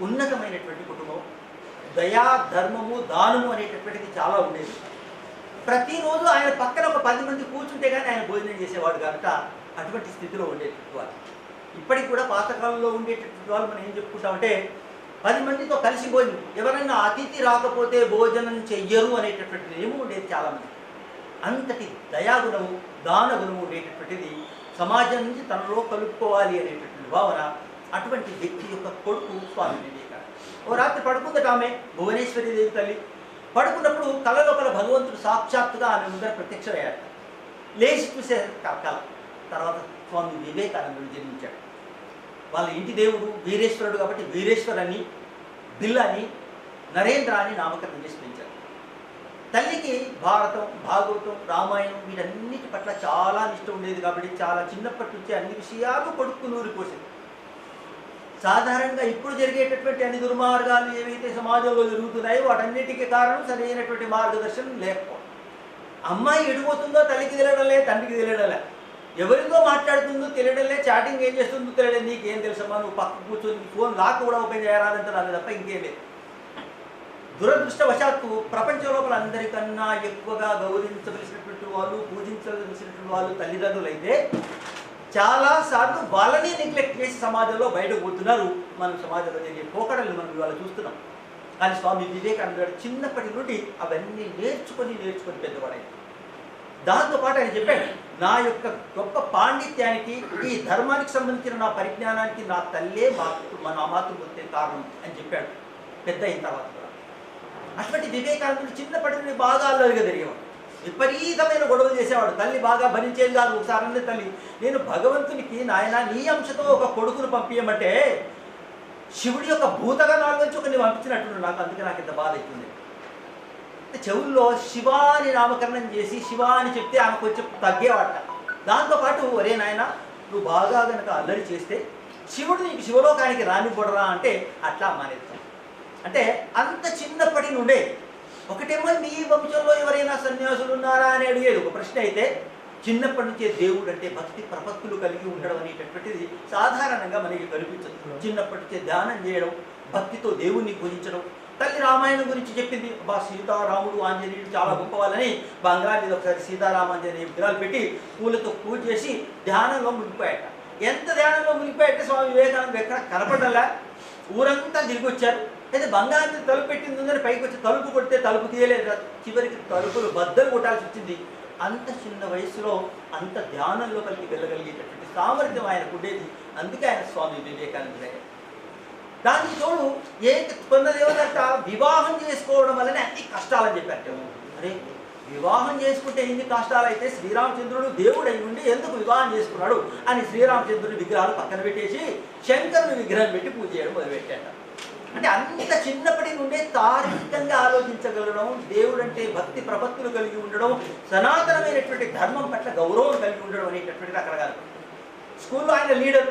ఉన్నతమైనటువంటి కుటుంబం, దయా ధర్మము దానము అనేటటువంటిది చాలా ఉండేది. ప్రతిరోజు ఆయన పక్కన ఒక 10 మంది కూర్చుంటే కానీ ఆయన భోజనం చేసేవాడు కనుక అటువంటి స్థితిలో ఉండేటటువంటి వాళ్ళు. ఇప్పటికి కూడా పాతకాలంలో ఉండేటటువంటి వాళ్ళు మనం ఏం చెప్పుకుంటామంటే 10 మందితో కలిసి భోజనం, ఎవరైనా అతిథి రాకపోతే భోజనం చెయ్యరు అనేటటువంటిది ఏమో ఉండేది చాలామంది. అంతటి దయాగుణము, దాన గుణము ఉండేటటువంటిది, సమాజం నుంచి తనలో కలుపుకోవాలి అనేటటువంటి భావన అటువంటి వ్యక్తి యొక్క కొడుకు స్వామి వివేకానంద. ఓ రాత్రి పడుకుందట ఆమె, భువనేశ్వరి దేవి తల్లి. పడుకున్నప్పుడు కళ లోపల భగవంతుడు సాక్షాత్తుగా ఆమె ముందర ప్రత్యక్షమయ్యాడు. లేచి చూసే కళ. తర్వాత స్వామి వివేకానందుడు జన్మించాడు. వాళ్ళ ఇంటి దేవుడు వీరేశ్వరుడు కాబట్టి వీరేశ్వర్ అని, బిల్ అని, నరేంద్ర అని నామకరణం చేసి పెంచారు. తల్లికి భారతం, భాగవతం, రామాయణం వీటన్నిటి పట్ల చాలా నిష్ట ఉండేది కాబట్టి చాలా చిన్నప్పటి నుంచి అన్ని విషయాలు కొడుకు నూరిపోసేది. సాధారణంగా ఇప్పుడు జరిగేటటువంటి అన్ని దుర్మార్గాలు ఏవైతే సమాజంలో జరుగుతున్నాయో వాటన్నిటికీ కారణం సరైనటువంటి మార్గదర్శనం లేకపోవడం. అమ్మాయి ఎడిపోతుందో తల్లికి తెలియడం లే, తండ్రికి తెలియడం లే, ఎవరితో మాట్లాడుతుందో తెలియడం లే, చాటింగ్ ఏం చేస్తుందో తెలియడం. నీకేం తెలుసమ్మా, నువ్వు పక్క కూర్చొని ఫోన్ లాక్ కూడా ఓపెన్ చేయాలంటే దాని తప్ప ఇంకేం లేదు. దురదృష్టవశాత్తు ప్రపంచం లోపల అందరికన్నా ఎక్కువగా గౌరవించవలసినటువంటి వాళ్ళు, పూజించవలసినటువంటి వాళ్ళు తల్లిదండ్రులు అయితే చాలాసార్లు వాళ్ళని నెగ్లెక్ట్ చేసి సమాజంలో బయటకు పోతున్నారు. మనం సమాజంలో జరిగే పోకడల్ని మనం ఇవాళ చూస్తున్నాం. కానీ స్వామి వివేకానంద గారు చిన్నప్పటి నుండి అవన్నీ నేర్చుకొని పెద్దవాడైంది. దాంతోపాటు ఆయన చెప్పాడు, నా యొక్క గొప్ప పాండిత్యానికి, ఈ ధర్మానికి సంబంధించిన నా పరిజ్ఞానానికి నా తల్లే నా మాతృమూర్తే కారణం అని చెప్పాడు పెద్ద అయిన తర్వాత కూడా. అటువంటి వివేకానందుడు చిన్నప్పటి నుండి బాగా అల్లరిగా తిరిగేవాడు, విపరీతమైన గొడవలు చేసేవాడు. తల్లి బాగా భరించేది కాదు. ఒకసారి తల్లి, నేను భగవంతునికి నాయన నీ అంశతో ఒక కొడుకును పంపించమంటే శివుడి యొక్క భూతగణాల నుంచి ఒకరిని పంపించినట్టు నాకు, అందుకే నాకు ఇంత బాధ అవుతుంది. చెవుల్లో శివాని నామకరణం చేసి శివాని చెప్తే ఆమె కొంచెం తగ్గేవాట. దాంతోపాటు ఒరే నాయన నువ్వు బాగా కనుక అల్లరి చేస్తే శివుడు నీకు శివలోకానికి రానివ్వడరా అంటే అట్లా మానేస్తాం. అంటే అంత చిన్నప్పటి నుండే ఒకటేమో మీ వంశంలో ఎవరైనా సన్యాసులు ఉన్నారా అని అడిగేది ఒక ప్రశ్న అయితే, చిన్నప్పటి నుంచే దేవుడు అంటే భక్తి ప్రపత్తులు కలిగి ఉండడం అనేటటువంటిది సాధారణంగా మనకి కనిపించదు. చిన్నప్పటి నుంచే ధ్యానం చేయడం, భక్తితో దేవుణ్ణి పూజించడం, తల్లి రామాయణం గురించి చెప్పింది. సీతారాముడు ఆంజనేయుడు చాలా గొప్ప వాళ్ళని బంగ్లా మీద ఒకసారి సీతారామాంజనేయ విగ్రహాలు పెట్టి పూలతో పూజ చేసి ధ్యానంలో మునిగిపోయాట. ఎంత ధ్యానంలో మునిగిపోయాట స్వామి వివేకానంద ఎక్కడ కనపడలా. ఊరంతా తిరిగి వచ్చారు. అయితే బంగాళా మీద తలుపు పెట్టింది ఉందని పైకి వచ్చి తలుపు కొడితే తలుపు తీయలేదు. చివరికి తలుపులు బద్దలు కొట్టాల్సి వచ్చింది. అంత చిన్న వయసులో అంత ధ్యానంలో కలిగి వెళ్ళగలిగేటటువంటి సామర్థ్యం ఆయనకు ఉండేది. అందుకే ఆయన స్వామి వివేకానంద. దానికి తోడు కొందరు ఏమన్నట్ట వివాహం చేసుకోవడం వల్లనే అన్ని కష్టాలని చెప్పారు. అరే వివాహం చేసుకుంటే ఎన్ని కష్టాలు అయితే శ్రీరామచంద్రుడు దేవుడు అయి ఉండి ఎందుకు వివాహం చేసుకున్నాడు అని శ్రీరామచంద్రుడి విగ్రహాలు పక్కన పెట్టేసి శంకరుని విగ్రహం పెట్టి పూజ చేయడం మొదలుపెట్టాట. అంటే అంత చిన్నప్పటి నుండే తార్కికంగా ఆలోచించగలగడం, దేవుడు అంటే భక్తి ప్రపత్తులు కలిగి ఉండడం, సనాతనమైనటువంటి ధర్మం పట్ల గౌరవం కలిగి ఉండడం అనేటటువంటి రకరకాల. స్కూల్లో ఆయన లీడర్,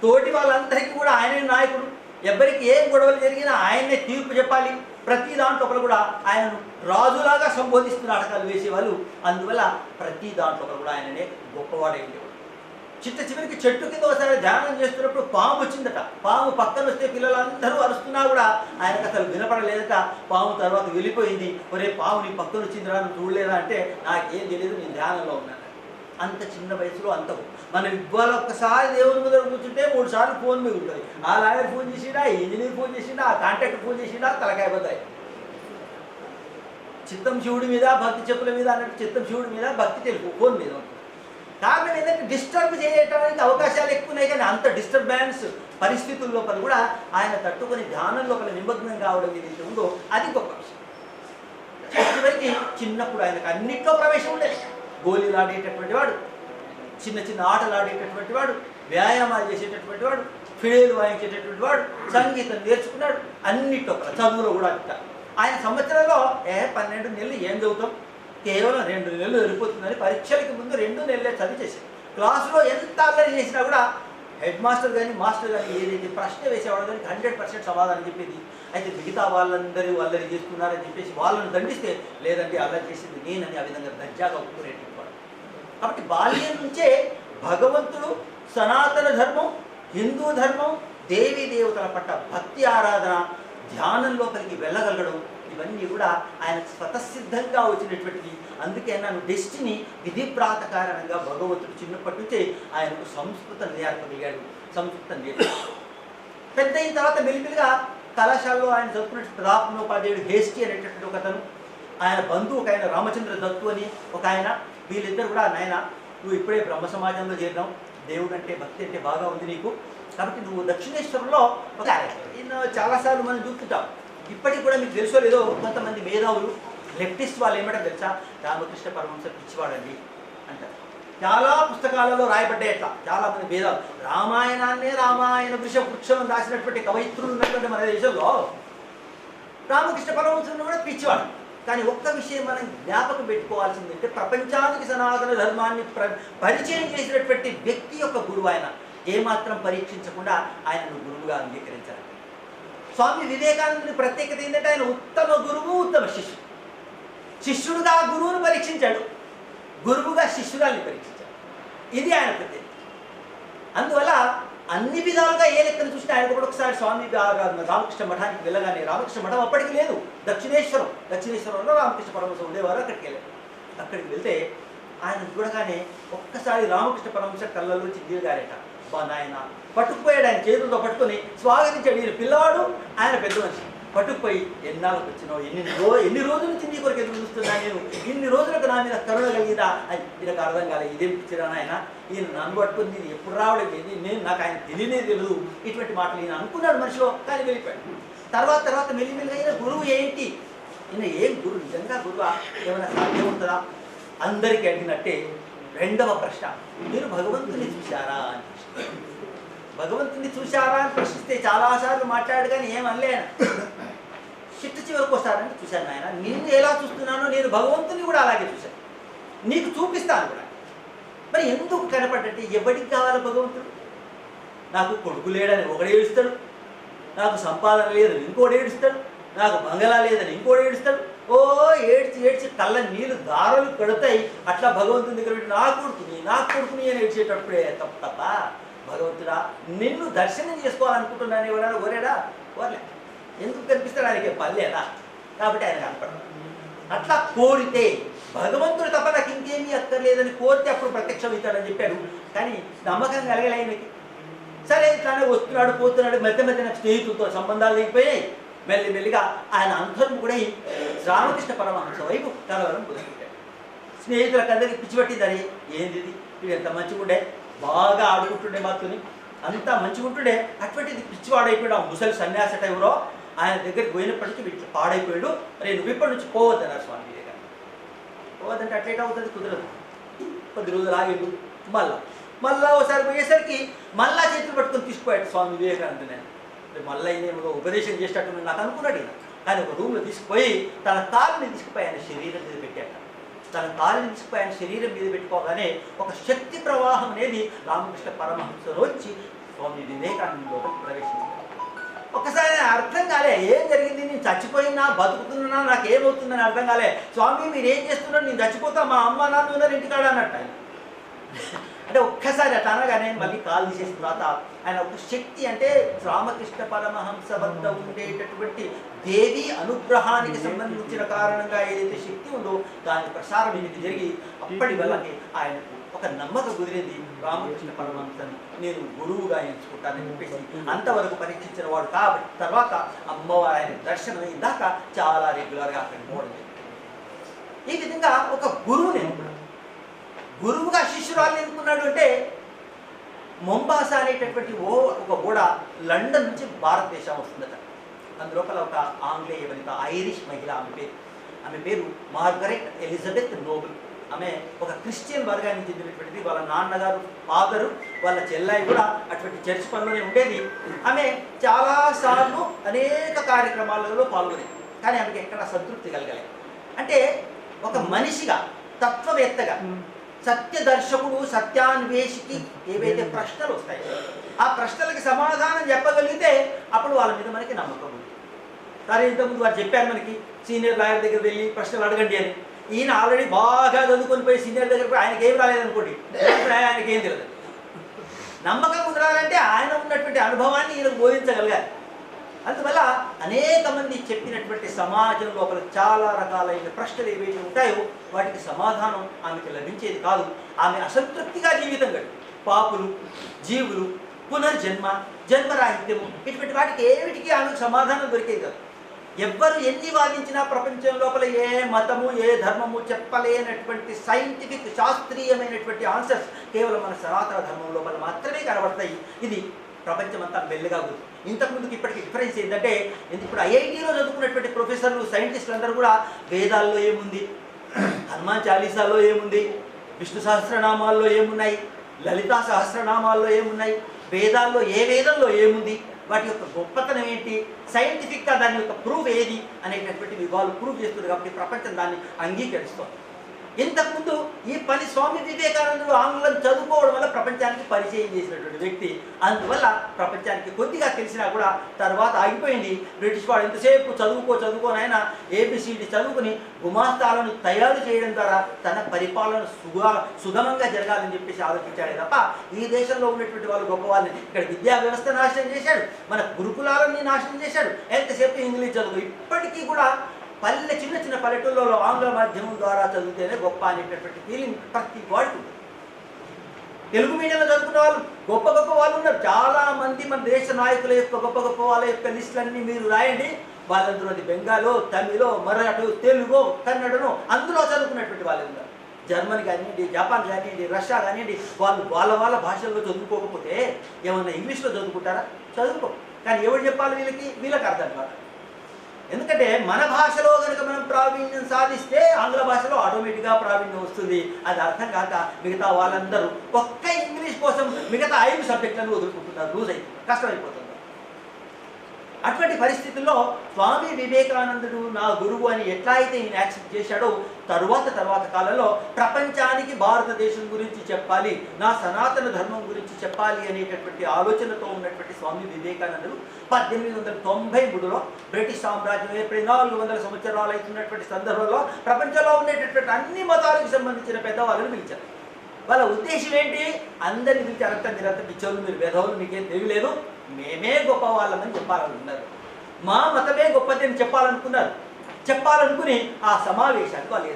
తోటి వాళ్ళందరికీ కూడా ఆయనే నాయకుడు. ఎవరికి ఏం గొడవలు జరిగినా ఆయన్నే తీర్పు చెప్పాలి. ప్రతి దాంట్లో కూడా ఆయనను రాజులాగా సంబోధిస్తూ నాటకాలు వేసేవాళ్ళు. అందువల్ల ప్రతి దాంట్లో కూడా ఆయననే గొప్పవాడై ఉండేవాడు. చివరికి చెట్టు కింద ఒకసారి ధ్యానం చేస్తున్నప్పుడు పాము వచ్చిందట. పాము పక్కన వస్తే పిల్లలందరూ అరుస్తున్నా కూడా ఆయనకు అసలు వినపడలేదట. పాము తర్వాత వెళ్ళిపోయింది. ఒరే పాము నీ పక్కన వచ్చిందిరా, నువ్వు చూడలేదా అంటే నాకేం తెలియదు, నేను ధ్యానంలో ఉన్నాను. అంత చిన్న వయసులో అంత మనం ఇవాళ ఒక్కసారి దేవుని మీద కూర్చుంటే 3 సార్లు ఫోన్ మీద ఉంటుంది. ఆ లాయర్ ఫోన్ చేసిండా, ఇంజనీర్ ఫోన్ చేసిండా, ఆ కాంట్రాక్టర్ ఫోన్ చేసిండా, తలకాయ పోతాయి. చిత్తం శివుడి మీద భక్తి చెప్పుల మీద అన్నట్టు చిత్తం శివుడి మీద భక్తి తెలుపు ఫోన్ మీద ఉంటుంది. కారణం ఏంటంటే డిస్టర్బ్ చేయడానికి అవకాశాలు ఎక్కువ ఉన్నాయి. కానీ అంత డిస్టర్బెన్స్ పరిస్థితుల లోపల కూడా ఆయన తట్టుకొని ధ్యానం లోపల నిమగ్నం కావడం ఏదైతే ఉందో అది గొప్ప విషయం. చివరికి చిన్నప్పుడు ఆయనకు అన్నింటిలో ప్రవేశం ఉండేది. గోళీలు ఆడేటటువంటి వాడు, చిన్న చిన్న ఆటలు ఆడేటటువంటి వాడు, వ్యాయామాలు చేసేటటువంటి వాడు, ఫిడేలు వాయించేటటువంటి వాడు, సంగీతం నేర్చుకున్నాడు. అన్నింటిలో చదువులో కూడా అంట. ఆయన సంవత్సరంలో 12 నెలలు ఏం చదువుతాం, కేవలం 2 నెలలు వెళ్ళిపోతుందని పరీక్షలకి ముందు 2 నెలలే చదివేసాడు. క్లాసులో ఎంత అల్లరి చేసినా కూడా హెడ్ మాస్టర్ కానీ మాస్టర్ కానీ ఏదైతే ప్రశ్న వేసేవాడు దానికి 100% సమాధానం చెప్పేది. అయితే మిగతా వాళ్ళందరూ అల్లరి చేస్తున్నారని చెప్పేసి వాళ్ళని దండిస్తే లేదంటే అల్లరి చేసింది నేనని ఆ విధంగా దర్జాగా ఒప్పుకునేటవాడు. కాబట్టి బాల్యం నుంచే భగవంతుడు, సనాతన ధర్మం, హిందూ ధర్మం, దేవీ దేవతల పట్ల భక్తి ఆరాధన, ధ్యానం లోపలికి వెళ్ళగలగడం ఇవన్నీ కూడా ఆయన స్వతసిద్ధంగా వచ్చినటువంటిది. అందుకే నన్ను డెస్టినీ విధిప్రాత కారణంగా భగవంతుడు చిన్నప్పటి నుంచే ఆయనకు సంస్కృతం నేర్పగలిగాడు. సంస్కృతం పెద్ద అయిన తర్వాత మెల్లిమెల్లిగా కళాశాలలో ఆయన చదువుకున్న ప్రతాపనోపాధ్యాయుడు హేస్టి అనేటటువంటి ఒక అతను, ఆయన బంధువు ఒక ఆయన రామచంద్ర దత్తు అని ఒక ఆయన, వీళ్ళిద్దరు కూడా నాయన నువ్వు ఇప్పుడే బ్రహ్మ సమాజంలో చేరినావు, దేవుడు అంటే భక్తి అంటే బాగా ఉంది నీకు, కాబట్టి నువ్వు దక్షిణేశ్వరంలో ఒక చాలాసార్లు మనం చూస్తుంటాం. ఇప్పటికి కూడా మీకు తెలుసో లేదో కొంతమంది మేధావులు లెఫ్టిస్ట్ వాళ్ళు ఏమంటారు తెలుసా, రామకృష్ణ పరమహంస పిచ్చివాడండి అంటారు. చాలా పుస్తకాలలో రాయబడ్డాయట. చాలామంది మేధావులు రామాయణాన్నే రామాయణ వృక్షం రాసినటువంటి కవయిత్రులు ఉన్నటువంటి మన దేశంలో రామకృష్ణ పరమహంసుని కూడా పిచ్చివాడు. కానీ ఒక్క విషయం మనం జ్ఞాపకం పెట్టుకోవాల్సిందంటే ప్రపంచానికి సనాతన ధర్మాన్ని పరిచయం చేసినటువంటి వ్యక్తి యొక్క గురువు ఆయన. ఏమాత్రం పరీక్షించకుండా ఆయనను గురువుగా అంగీకరించారు. స్వామి వివేకానందుని ప్రత్యేకత ఏంటంటే ఆయన ఉత్తమ గురువు, ఉత్తమ శిష్యుడు. శిష్యుడుగా గురువును పరీక్షించాడు, గురువుగా శిష్యురాల్ని పరీక్షించాడు. ఇది ఆయన ప్రత్యేకత. అందువల్ల అన్ని విధాలుగా ఏ లెక్కను చూసినా ఆయన కూడా ఒకసారి స్వామి రామకృష్ణ మఠానికి వెళ్ళగానే, రామకృష్ణ మఠం అప్పటికి లేదు, దక్షిణేశ్వరంలో రామకృష్ణ పరమహంస ఉండేవారు. అక్కడికి వెళ్ళారు. అక్కడికి వెళ్తే ఆయన చూడగానే ఒక్కసారి రామకృష్ణ పరమహంస కళ్ళలోంచి నీరుగారేట. బా నాయన పట్టుకుపోయాడు. ఆయన చేతులతో పట్టుకొని స్వాగతించాడు. ఈయన పిల్లవాడు, ఆయన పెద్ద మనిషి. పట్టుకుపోయి ఎన్నాళ్ళకు వచ్చినావు, ఎన్ని రోజుల నుంచి నీ కొరకు ఎదురు చూస్తున్నా, నేను ఇన్ని రోజులకు నా మీద కరుణ కలిగిదా అని ఈయనకు అర్థం కాలే. ఇదేం పిచ్చిరా ఆయన, ఈయన నన్ను పట్టుకుని నేను ఎప్పుడు రావడం ఏంది, నాకు ఆయన తెలియదు, ఇటువంటి మాటలు ఈయన అనుకున్నాడు మనిషిలో. కానీ వెళ్ళిపోయాడు. తర్వాత మెల్లిమెల్లిగా ఈయన గురువు ఏంటి, ఈయన ఏం గురువు, నిజంగా గురువా, ఏమైనా సాధ్యం ఉంటుందా? అందరికీ అడిగినట్టే రెండవ ప్రశ్న, మీరు భగవంతుని చూశారా అని. భగవంతుని చూశారా అని ప్రశ్నిస్తే చాలాసార్లు మాట్లాడు కానీ ఏమనలే ఆయన. చివరికి వస్తారంటే చూశాను ఆయన, నిన్ను ఎలా చూస్తున్నానో నేను భగవంతుని కూడా అలాగే చూశాను, నీకు చూపిస్తాను కూడా. మరి ఎందుకు కనపడ్డంటే ఎవరికి కావాలి భగవంతుడు? నాకు కొడుకు లేడని ఒకడు ఏడుస్తాడు, నాకు సంపాదన లేదని ఇంకోటి ఏడుస్తాడు, నాకు బంగళా లేదని ఇంకోటి ఏడుస్తాడు. ఓ ఏడ్చి కళ్ళ నీళ్ళు దారులు కడతాయి. అట్లా భగవంతుని దగ్గర పెట్టి నా కొడుకుని అని ఏడ్చేటప్పుడే తప్ప భగవంతుడా నిన్ను దర్శనం చేసుకోవాలనుకుంటున్నాను ఎవరైనా కోరాడా? కోరలే. ఎందుకు కనిపిస్తాడు? ఆయనకి పల్లెనా కాబట్టి ఆయన కనపడదు. అట్లా కోరితే భగవంతుడు తప్ప నాకు ఇంకేమీ అక్కర్లేదని కోరితే అప్పుడు ప్రత్యక్షమవుతాడని చెప్పాడు. కానీ నమ్మకం కలగలే ఆయనకి. సరే ఇట్లానే వస్తున్నాడు పోతున్నాడు, మధ్య మధ్యన స్నేహితులతో సంబంధాలు లేకపోయాయి. మెల్లిమెల్లిగా ఆయన అంతర్ముఖుడై రామకృష్ణ పరమహంస వైపు కలవడం మొదలుపెట్టాడు. స్నేహితులకు అందరికీ పిచ్చి పట్టిందని, ఏంది ఇది, వీడు ఎంత మంచిగుండే, బాగా ఆడుకుంటుండే మాతోని, అంతా మంచిగుంటుండే, అటువంటిది పిచ్చివాడైపోయాడు. ఆ ముసలి సన్యాసట ఎవరో ఆయన దగ్గరికి పోయినప్పటి నుంచి వీటి పాడైపోయాడు. అరే నువ్వు ఇప్పటి నుంచి పోవద్దన్నారు స్వామి వివేకానంద. పోవద్దంటే అట్లేట్ అవుతుంది, కుదరదు. కొద్ది రోజులు ఆగిండు. మళ్ళా ఒకసారి పోయేసరికి మళ్ళా చేతులు పట్టుకొని తీసుకుపోయాడు స్వామి వివేకానంద. నేను మళ్ళీ ఏమో ఉపదేశం చేసేటట్టు నాకు అనుకున్నాడు ఈయన. కానీ ఒక రూమ్లో తీసుకుపోయి తన కాలుని తీసుకుపోయి ఆయన శరీరం మీద పెట్టాడు. తన కాలుని తీసుకుపోయి ఆయన శరీరం మీద పెట్టుకోగానే ఒక శక్తి ప్రవాహం అనేది రామకృష్ణ పరమహంసలోంచి స్వామి వివేకానందలో ప్రవేశించాడు. ఒకసారి అర్థం కాలే, ఏం జరిగింది, నేను చచ్చిపోయినా బతుకుతున్నా నాకేమవుతుందని అర్థం కాలే. స్వామి మీరు ఏం చేస్తున్నారు, నేను చచ్చిపోతా, మా అమ్మ నాన్న ఉన్నారు ఇంటికాడ అన్నట్టు ఆయన. అంటే ఒక్కసారి అట్లా అనగానే మళ్ళీ కాలు తీసేసిన తర్వాత ఆయన ఒక శక్తి, అంటే రామకృష్ణ పరమహంస వద్ద ఉండేటటువంటి దేవి అనుగ్రహానికి సంబంధించిన కారణంగా ఏదైతే శక్తి ఉందో దాని ప్రసారం ఇది జరిగి అప్పటి వల్లనే ఆయనకు ఒక నమ్మకం కుదిరింది. రామకృష్ణ పరమహంసని నేను గురువుగా ఎంచుకుంటానని చెప్పేసి అంతవరకు పరీక్షించిన వాడు. కాబట్టి తర్వాత అమ్మవారు ఆయన దర్శనం ఇందాక చాలా రెగ్యులర్గా అక్కడికి పోవడం జరిగింది. ఈ విధంగా ఒక గురువుని గురువుగా శిష్యురాలు ఎన్నుకున్నాడు. అంటే మొంబాసా అనేటటువంటి ఒక ఓడ లండన్ నుంచి భారతదేశం వస్తుందట. అందులోపల ఒక ఆంగ్లేయ వనిత, ఐరిష్ మహిళ, ఆమె పేరు మార్గరెట్ ఎలిజబెత్ నోబుల్. ఆమె ఒక క్రిస్టియన్ వర్గానికి చెందినటువంటిది. వాళ్ళ నాన్నగారు, ఫాదరు, వాళ్ళ చెల్లాయి కూడా అటువంటి చర్చ్ పనిలోనే ఉండేది. ఆమె చాలాసార్లు అనేక కార్యక్రమాలలో పాల్గొనేది. కానీ ఆమెకి ఎక్కడ సంతృప్తి కలగలేదు. అంటే ఒక మనిషిగా, తత్వవేత్తగా, సత్యదర్శకుడు, సత్యాన్వేషికి ఏవైతే ప్రశ్నలు వస్తాయో ఆ ప్రశ్నలకి సమాధానం చెప్పగలిగితే అప్పుడు వాళ్ళ మీద మనకి నమ్మకం ఉంది. సరే ఇంతకుముందు వారు చెప్పారు మనకి సీనియర్ లాయర్ దగ్గర వెళ్ళి ప్రశ్నలు అడగండి అని. ఈయన ఆల్రెడీ బాగా చదువుకొని పోయి సీనియర్ దగ్గర పోయి ఆయనకి ఏం రాలేదనుకోండి, ఆయనకి ఏం తెలియదు. నమ్మకం కుదరాలంటే ఆయన ఉన్నటువంటి అనుభవాన్ని ఈయనకు బోధించగలగాలి. అందువల్ల అనేక మంది చెప్పినటువంటి సమాజం లోపల చాలా రకాలైన ప్రశ్నలు ఏవైతే ఉంటాయో వాటికి సమాధానం ఆమెకు లభించేది కాదు. ఆమె అసంతృప్తిగా జీవితం గడి, పాపులు, జీవులు, పునర్జన్మ, జన్మరాహిత్యము, ఇటువంటి వాటికి ఏమిటికి ఆమెకు సమాధానం దొరికేది కాదు. ఎవ్వరు ఎన్ని వాదించినా ప్రపంచం లోపల ఏ మతము, ఏ ధర్మము చెప్పలేనటువంటి సైంటిఫిక్, శాస్త్రీయమైనటువంటి ఆన్సర్స్ కేవలం మన సనాతన ధర్మం లోపల మాత్రమే కనబడతాయి. ఇది ప్రపంచమంతా మెల్లగా ఉంది. ఇంతకుముందుకు ఇప్పటికి డిఫరెన్స్ ఏంటంటే, ఇప్పుడు ఐఐటీలో చదువుకున్నటువంటి ప్రొఫెసర్లు, సైంటిస్టులు అందరూ కూడా వేదాల్లో ఏముంది, హనుమాన్ చాలీసాలో ఏముంది, విష్ణు సహస్రనామాల్లో ఏమున్నాయి, లలితా సహస్రనామాల్లో ఏమున్నాయి, వేదాల్లో ఏ వేదంలో ఏముంది, వాటి యొక్క గొప్పతనం ఏంటి, సైంటిఫిక్గా దాని యొక్క ప్రూఫ్ ఏది అనేటటువంటివి వాళ్ళు ప్రూవ్ చేస్తున్నారు. కాబట్టి ప్రపంచం దాన్ని అంగీకరిస్తుంది. ఇంతకుముందు ఈ పని స్వామి వివేకానందుడు ఆంగ్లం చదువుకోవడం వల్ల ప్రపంచానికి పరిచయం చేసినటువంటి వ్యక్తి. అందువల్ల ప్రపంచానికి కొద్దిగా తెలిసినా కూడా తర్వాత ఆగిపోయింది. బ్రిటిష్ వాడు ఎంతసేపు చదువుకోనైనా ఏబిసిడి చదువుకుని గుమాస్తాలను తయారు చేయడం ద్వారా తన పరిపాలన సుగమంగా జరగాలని చెప్పేసి ఆలోచించాడే తప్ప ఈ దేశంలో ఉన్నటువంటి వాళ్ళు గొప్ప వాళ్ళని, ఇక్కడ విద్యా వ్యవస్థ నాశనం చేశాడు, మన గురుకులాలని నాశనం చేశాడు, ఎంతసేపు ఇంగ్లీష్ చదువు. ఇప్పటికీ కూడా చిన్న చిన్న పల్లెటూళ్ళలో ఆంగ్ల మాధ్యమం ద్వారా చదివితేనే గొప్ప అనేటటువంటి ఫీలింగ్ ప్రతి వాడికి ఉంది. తెలుగు మీడియంలో చదువుకున్న వాళ్ళు గొప్ప గొప్ప వాళ్ళు ఉన్నారు. చాలామంది మన దేశ నాయకుల యొక్క గొప్ప వాళ్ళ యొక్క లిస్టులన్నీ మీరు రాయండి. వాళ్ళందరూ అది బెంగాలో, తమిళో, మరాఠో, తెలుగో, కన్నడనో అందులో చదువుకున్నటువంటి వాళ్ళే ఉన్నారు. జర్మనీ కానివ్వండి, జపాన్ కానివ్వండి, రష్యా కానివ్వండి, వాళ్ళు వాళ్ళ భాషల్లో చదువుకోకపోతే ఏమన్నా ఇంగ్లీష్లో చదువుకుంటారా? చదువుకో. కానీ ఎవరు చెప్పాలి వీళ్ళకి అర్థం కాదు. ఎందుకంటే మన భాషలో కనుక మనం ప్రావీణ్యం సాధిస్తే ఆంగ్ల భాషలో ఆటోమేటిక్గా ప్రావీణ్యం వస్తుంది. అది అర్థం కాక మిగతా వాళ్ళందరూ ఒక్క ఇంగ్లీష్ కోసం మిగతా 5 సబ్జెక్టులను వదులుకుంటున్నారు. లూజ్ అయిపోతుంది, కష్టమైపోతుంది. అటువంటి పరిస్థితుల్లో స్వామి వివేకానందుడు నా గురువు అని ఎట్లా అయితే ఈయన యాక్సెప్ట్ చేశాడో తర్వాత కాలంలో ప్రపంచానికి భారతదేశం గురించి చెప్పాలి, నా సనాతన ధర్మం గురించి చెప్పాలి అనేటటువంటి ఆలోచనతో ఉన్నటువంటి స్వామి వివేకానందుడు 1893లో బ్రిటిష్ సామ్రాజ్యం ఏర్పడి 400 సంవత్సరాలు అవుతున్నటువంటి సందర్భంలో ప్రపంచంలో ఉండేటటువంటి అన్ని మతాలకు సంబంధించిన పెద్దవాళ్ళని పిలిచారు. వాళ్ళ ఉద్దేశం ఏంటి? అందరిని పిలిచి మీరంతా పిచ్చోళ్ళు, మీరు వెధవులు, మీకేం తెలియలేదు, మేమే గొప్ప వాళ్ళమని చెప్పాలని ఉన్నారు. మా మతమే గొప్పది అని చెప్పాలనుకుని ఆ సమావేశానికి వాళ్ళు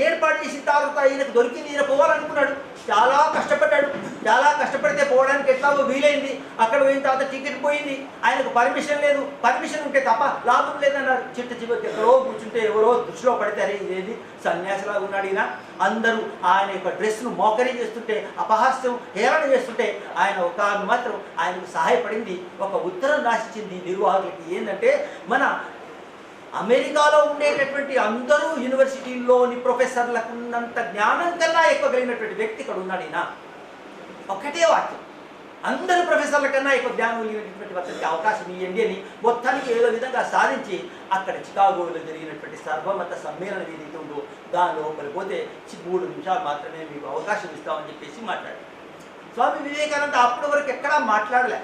ఏర్పాటు చేసిన తర్వాత ఈయనకు దొరికింది, ఈయన పోవాలనుకున్నాడు. చాలా కష్టపడితే పోవడానికి ఎట్లాగో వీలైంది. అక్కడ పోయిన తర్వాత టికెట్ పోయింది, ఆయనకు పర్మిషన్ లేదు. పర్మిషన్ ఉంటే తప్ప లాభం లేదన్నారు. చివరికి ఎక్కడో కూర్చుంటే ఎవరో దృష్టిలో పడితే ఇదేది సన్యాసిలాగా ఉన్నాడు ఈయన. అందరూ ఆయన యొక్క డ్రెస్ను మోకరీ చేస్తుంటే, అపహాస్యం హేళన చేస్తుంటే ఆయన ఒక మాత్రం ఆయనకు సహాయపడింది. ఒక ఉత్తరం రాసిచ్చింది నిర్వాహకులకి. ఏంటంటే, మన అమెరికాలో ఉండేటటువంటి అందరూ యూనివర్సిటీల్లోని ప్రొఫెసర్లకు ఉన్నంత జ్ఞానం కన్నా ఎక్కువ కలిగినటువంటి వ్యక్తి ఇక్కడ ఉన్నాడు ఈయన. ఒకటే వాక్యం, అందరు ప్రొఫెసర్ల కన్నా ఎక్కువ జ్ఞానం కలిగినటువంటి అతనికి అవకాశం ఇవ్వండి అని మొత్తానికి ఏదో విధంగా సాధించి అక్కడ చికాగోలో జరిగినటువంటి సర్వమత సమ్మేళనం ఏదైతే ఉందో దాని లోపలి పోతే 3 నిమిషాలు మాత్రమే మీకు అవకాశం ఇస్తామని చెప్పేసి మాట్లాడారు. స్వామి వివేకానంద అప్పటి వరకు ఎక్కడా మాట్లాడలే,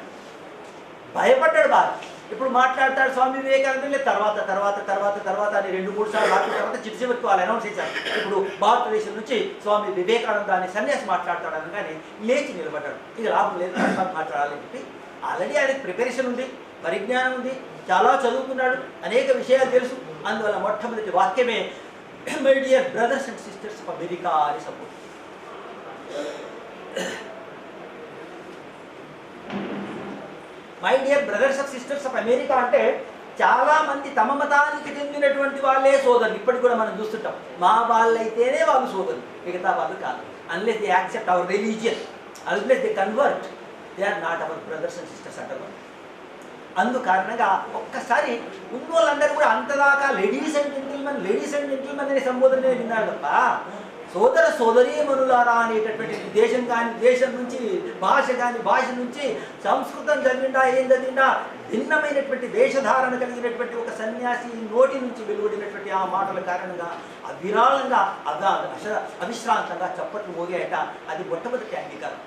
భయపడ్డాడు బాగా. ఇప్పుడు మాట్లాడతాడు స్వామి వివేకానంద తర్వాత అని 2-3 సార్లు మాట్లాడిన తర్వాత చివరికి వాళ్ళు అనౌన్స్ చేశారు, ఇప్పుడు భారతదేశం నుంచి స్వామి వివేకానంద అనే సన్యాసి మాట్లాడతాడు అనగానే లేచి నిలబడ్డాడు. ఇక లాభం లేదు, మాట్లాడాలని చెప్పి. ఆల్రెడీ ఆయనకి ప్రిపరేషన్ ఉంది, పరిజ్ఞానం ఉంది, చాలా చదువుకున్నాడు, అనేక విషయాలు తెలుసు. అందువల్ల మొట్టమొదటి వాక్యమే my dear brothers and sisters of America అని సపోర్ట్. My dear brothers of sisters of America అంటే చాలా మంది తమ మతానికి చెందినటువంటి వాళ్ళే సోదరులు. ఇప్పటికి కూడా మనం చూస్తుంటాం, మా వాళ్ళైతేనే వాళ్ళు సోదరులు, మిగతా వాళ్ళు కాదు. Unless they accept our religion, unless they convert, they are not our brothers and sisters అంటారు. అందుకారణంగా ఒక్కసారి ఉన్న వాళ్ళందరూ కూడా అంతదాకా లేడీస్ అండ్ జెంటిల్మెన్ అనే సంబోధన విన్నారు తప్ప సోదర సోదరీమణులారా అనేటటువంటి దేశం నుంచి భాష నుంచి సంస్కృతం చదివిండా ఏం చదివిండా భిన్నమైనటువంటి వేషధారణ కలిగినటువంటి ఒక సన్యాసి నోటి నుంచి వెలువడినటువంటి ఆ మాటల కారణంగా అవిరాళంగా అవిశ్రాంతంగా చప్పట్లు మోగాయట. అది మొట్టమొదటి అంగీకారం.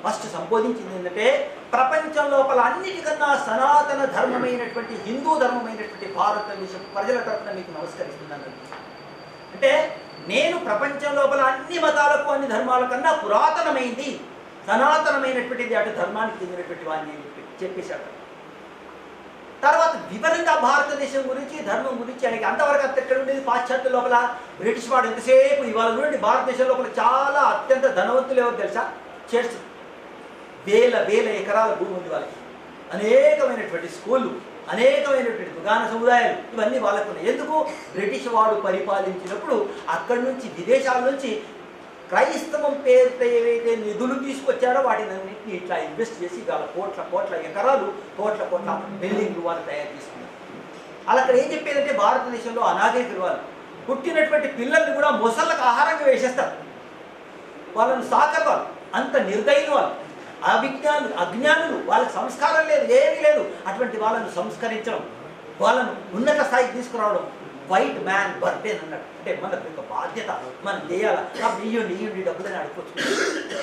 ఫస్ట్ సంబోధించింది ఏంటంటే, ప్రపంచం లోపల అన్నిటికన్నా సనాతన ధర్మమైనటువంటి హిందూ ధర్మమైనటువంటి భారతదేశం ప్రజల తరఫున మీకు నమస్కరిస్తున్నాను. అంటే నేను ప్రపంచం లోపల అన్ని మతాలకు అన్ని ధర్మాల కన్నా పురాతనమైంది సనాతనమైనటువంటిది అటు ధర్మానికి చెందినటువంటి వాడిని అని చెప్పేశాడు. తర్వాత వివరంగా భారతదేశం గురించి ధర్మం గురించి ఆయనకి అంతవరకు అంత ఎక్కడ ఉండేది పాశ్చాత్య లోపల. బ్రిటిష్ వాడు ఎంతసేపు ఇవాళ చూడండి భారతదేశం లోపల చాలా అత్యంత ధనవంతులు ఎవరు తెలుసా? చర్చ్, వేల ఎకరాల భూమి ఉంది వాళ్ళకి, అనేకమైనటువంటి స్కూళ్ళు, అనేకమైనటువంటి దుకాణ సముదాయాలు, ఇవన్నీ వాళ్ళకు ఉన్నాయి. ఎందుకు? బ్రిటిష్ వాడు పరిపాలించినప్పుడు అక్కడి నుంచి విదేశాల నుంచి క్రైస్తవం పేరుతో ఏవైతే నిధులు తీసుకొచ్చారో వాటిని అన్నింటినీ ఇట్లా ఇన్వెస్ట్ చేసి వాళ్ళ కోట్ల ఎకరాలు కోట్ల బిల్డింగ్లు వాళ్ళు తయారు చేసుకున్నారు. అలా అక్కడ ఏం చెప్పేదంటే, భారతదేశంలో అనాగరికులు వాళ్ళు పుట్టినటువంటి పిల్లల్ని కూడా మొసళ్ళకు ఆహారంగా వేసేస్తారు, వాళ్ళను సాకరు, వాళ్ళు అంత నిర్దయులు, వాళ్ళు అజ్ఞానులు, వాళ్ళకి సంస్కారం లేదు, ఏమీ లేదు. అటువంటి వాళ్ళను సంస్కరించడం, వాళ్ళను ఉన్నత స్థాయికి తీసుకురావడం వైట్ మ్యాన్ బర్డెన్ అన్నాడు. అంటే మన యొక్క బాధ్యత, మనం చేయాలి. ఇయ్యండి డబ్బులని అడుకోవచ్చు.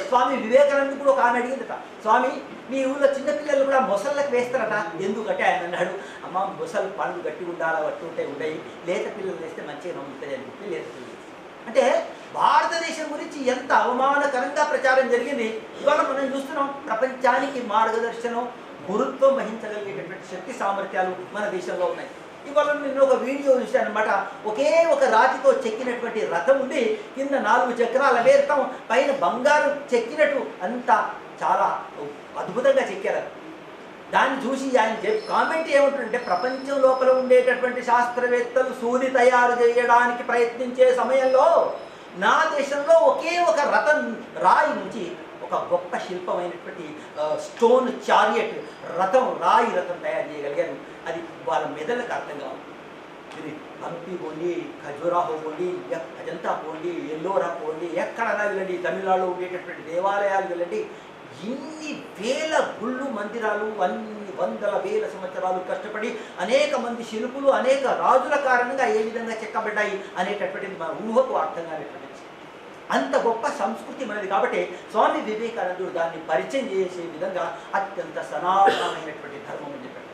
స్వామి వివేకానంద కూడా ఒక ఆమె అడిగిందట, స్వామి మీ ఊళ్ళో చిన్నపిల్లలు కూడా మొసళ్ళకి వేస్తారట, ఎందుకంటే ఆయన అన్నాడు, అమ్మ మొసలు పండ్లు గట్టిగా ఉండాలా, వట్టు ఉంటాయి, లేత పిల్లలు వేస్తే మంచిగా నమ్ముతాయి అని చెప్పి లేత పిల్లలు. అంటే భారతదేశం గురించి ఎంత అవమానకరంగా ప్రచారం జరిగింది. ఇవాళ మనం చూస్తున్నాం, ప్రపంచానికి మార్గదర్శనం, గురుత్వం వహించగలిగేటటువంటి శక్తి సామర్థ్యాలు మన దేశంలో ఉన్నాయి. ఇవాళ నేను ఒక వీడియో చూశాను అనమాట. ఒకే ఒక రాతితో చెక్కినటువంటి రథం ఉంది, కింద 4 చక్రాల వేరటం, పైన బంగారు చెక్కినట్టు అంతా చాలా అద్భుతంగా చెక్కారు. దాన్ని చూసి ఆయన కామెంట్ ఏమంటుందంటే, ప్రపంచం లోపల ఉండేటటువంటి శాస్త్రవేత్తలు సూది తయారు చేయడానికి ప్రయత్నించే సమయంలో నా దేశంలో ఒకే ఒక రథం రాయి నుంచి ఒక గొప్ప శిల్పమైనటువంటి స్టోన్ చారియట్ రాయి రథం తయారు చేయగలిగారు. అది వాళ్ళ మెదళ్ళకి అర్థం కావాలి. ఇది హంపి పోండి, ఖజురాహో పోండి, అజంతా పోండి, ఎల్లోరా పోండి, ఎక్కడన్నా వెళ్ళండి, తమిళనాడులో ఉండేటటువంటి దేవాలయాలు వెళ్ళండి, ఇన్ని వేల గుళ్ళు మందిరాలు, అన్ని వందల వేల సంవత్సరాలు కష్టపడి అనేక మంది శిల్పులు, అనేక రాజుల కారణంగా ఏ విధంగా చెక్కబడ్డాయి అనేటటువంటిది మన ఊహకు అర్థం కానిటువంటిది. అంత గొప్ప సంస్కృతి మనది. కాబట్టి స్వామి వివేకానందుడు దాన్ని పరిచయం చేసే విధంగా అత్యంత సనాతనమైనటువంటి ధర్మం అని చెప్పాడు.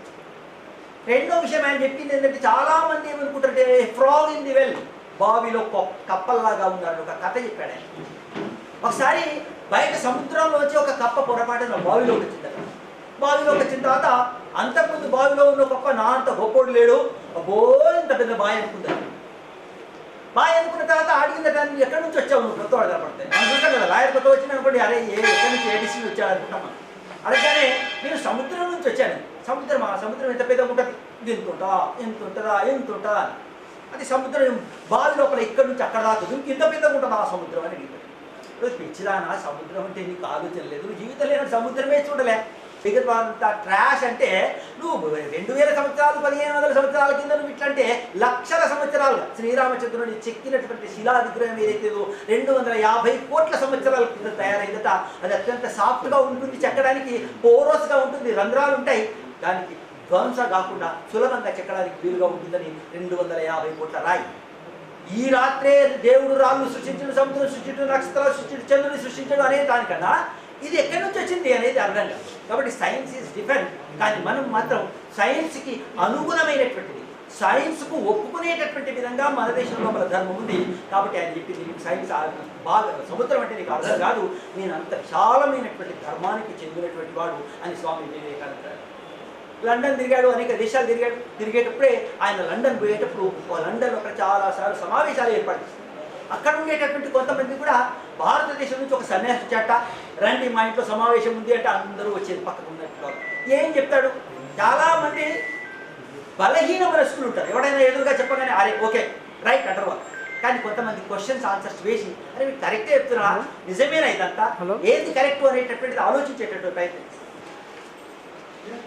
రెండో విషయం ఆయన చెప్పింది ఏంటంటే, చాలామంది ఏమనుకుంటారంటే ఫ్రాగ్ ఇన్ ది వెల్, బావిలో కప్పల్లాగా ఉన్నారు. ఒక కథ చెప్పాడు ఆయన. ఒకసారి బయట సముద్రంలో వచ్చి ఒక కప్ప పొరపాటున బావిలోకి వచ్చిందట. బావిలోకి వచ్చిన తర్వాత అంతకుముందు బావిలో ఉన్న గొప్ప నా అంత గొప్పోడు లేడు, అబ్బో ఇంత పెద్ద బావి అనుకుంటాను. బావి అనుకున్న తర్వాత అడిగిన దాన్ని ఎక్కడి నుంచి వచ్చావు నువ్వు కొత్తవాడు కనపడతాయి మనం చూస్తాం కదా. లాయర్ కొత్త వచ్చిన అనుకోండి, అరే ఎక్కడి నుంచి ఏ డిస్ట్రిక్ట్ వచ్చాడు అనుకుంటాం మనం. అడగగానే నేను సముద్రం నుంచి వచ్చాను. సముద్రం ఎంత పెద్దగా ఉంటుంది, ఇది ఎంత ఉంటుందా అని. అది సముద్రం బావి లోపల ఇక్కడి నుంచి అక్కడ దాకా ఇంత పెద్దగా ఉంటుందా ఆ సముద్రం అని అడిగాడు. ఇప్పుడు పిచ్చిదానా, సముద్రం అంటే నీకు ఆలోచన లేదు, నువ్వు జీవితం లేని సముద్రమే చూడలే. అంత ట్రాష్ అంటే నువ్వు 2000 సంవత్సరాలు 1500 సంవత్సరాల కింద నువ్వు ఇట్లంటే లక్షల సంవత్సరాలు శ్రీరామచంద్రుని చెక్కినటువంటి శిలా విగ్రహం ఏదైతే 250 కోట్ల సంవత్సరాల కింద తయారైందట. అది అత్యంత సాఫ్ట్గా ఉంటుంది, చెక్కడానికి పోరోస్గా ఉంటుంది, రంధ్రాలు ఉంటాయి, దానికి ధ్వంస కాకుండా సులభంగా చెక్కడానికి వీలుగా ఉంటుందని 250 కోట్ల రాయి. ఈ రాత్రే దేవుడు రాళ్ళు సృష్టించడు, సముద్రం సృష్టించడు, నక్షత్రాలు సృష్టించడు, చంద్రుని సృష్టించడు అనే దానికన్నా ఇది ఎక్కడి నుంచి వచ్చింది అనేది అర్థం కాదు. కాబట్టి సైన్స్ ఈజ్ డిఫరెంట్. కానీ మనం మాత్రం సైన్స్కి అనుగుణమైనటువంటిది, సైన్స్కు ఒప్పుకునేటటువంటి విధంగా మన దేశంలో మన ధర్మం ఉంది. కాబట్టి ఆయన చెప్పింది నీకు సైన్స్ బాగా సముద్రం అంటే నీకు అర్థం కాదు, నేను అంత విశాలమైనటువంటి ధర్మానికి చెందినటువంటి వాడు అని స్వామి వివేకానంద లండన్ తిరిగాడు, అనేక దేశాలు తిరిగేటప్పుడే ఆయన లండన్ పోయేటప్పుడు లండన్ ఒక చాలాసార్లు సమావేశాలు ఏర్పాటు చేస్తారు. అక్కడ ఉండేటటువంటి కొంతమంది కూడా భారతదేశం నుంచి ఒక సన్యాసి వచ్చాట, రండి మా ఇంట్లో సమావేశం ఉంది అంటే అందరూ వచ్చేది పక్కకు ఉన్నట్టు. ఏం చెప్తాడు, చాలామంది బలహీన మనస్కులు ఉంటారు, ఎవడైనా ఎదురుగా చెప్పగానే అరే ఓకే రైట్ అంటారు వాళ్ళు. కానీ కొంతమంది క్వశ్చన్స్ ఆన్సర్స్ వేసి అరే మీరు కరెక్టే చెప్తున్నా, నిజమేనా ఇదంతా, ఏది కరెక్ట్ అనేటటువంటిది ఆలోచించేటటువంటి ప్రయత్నం.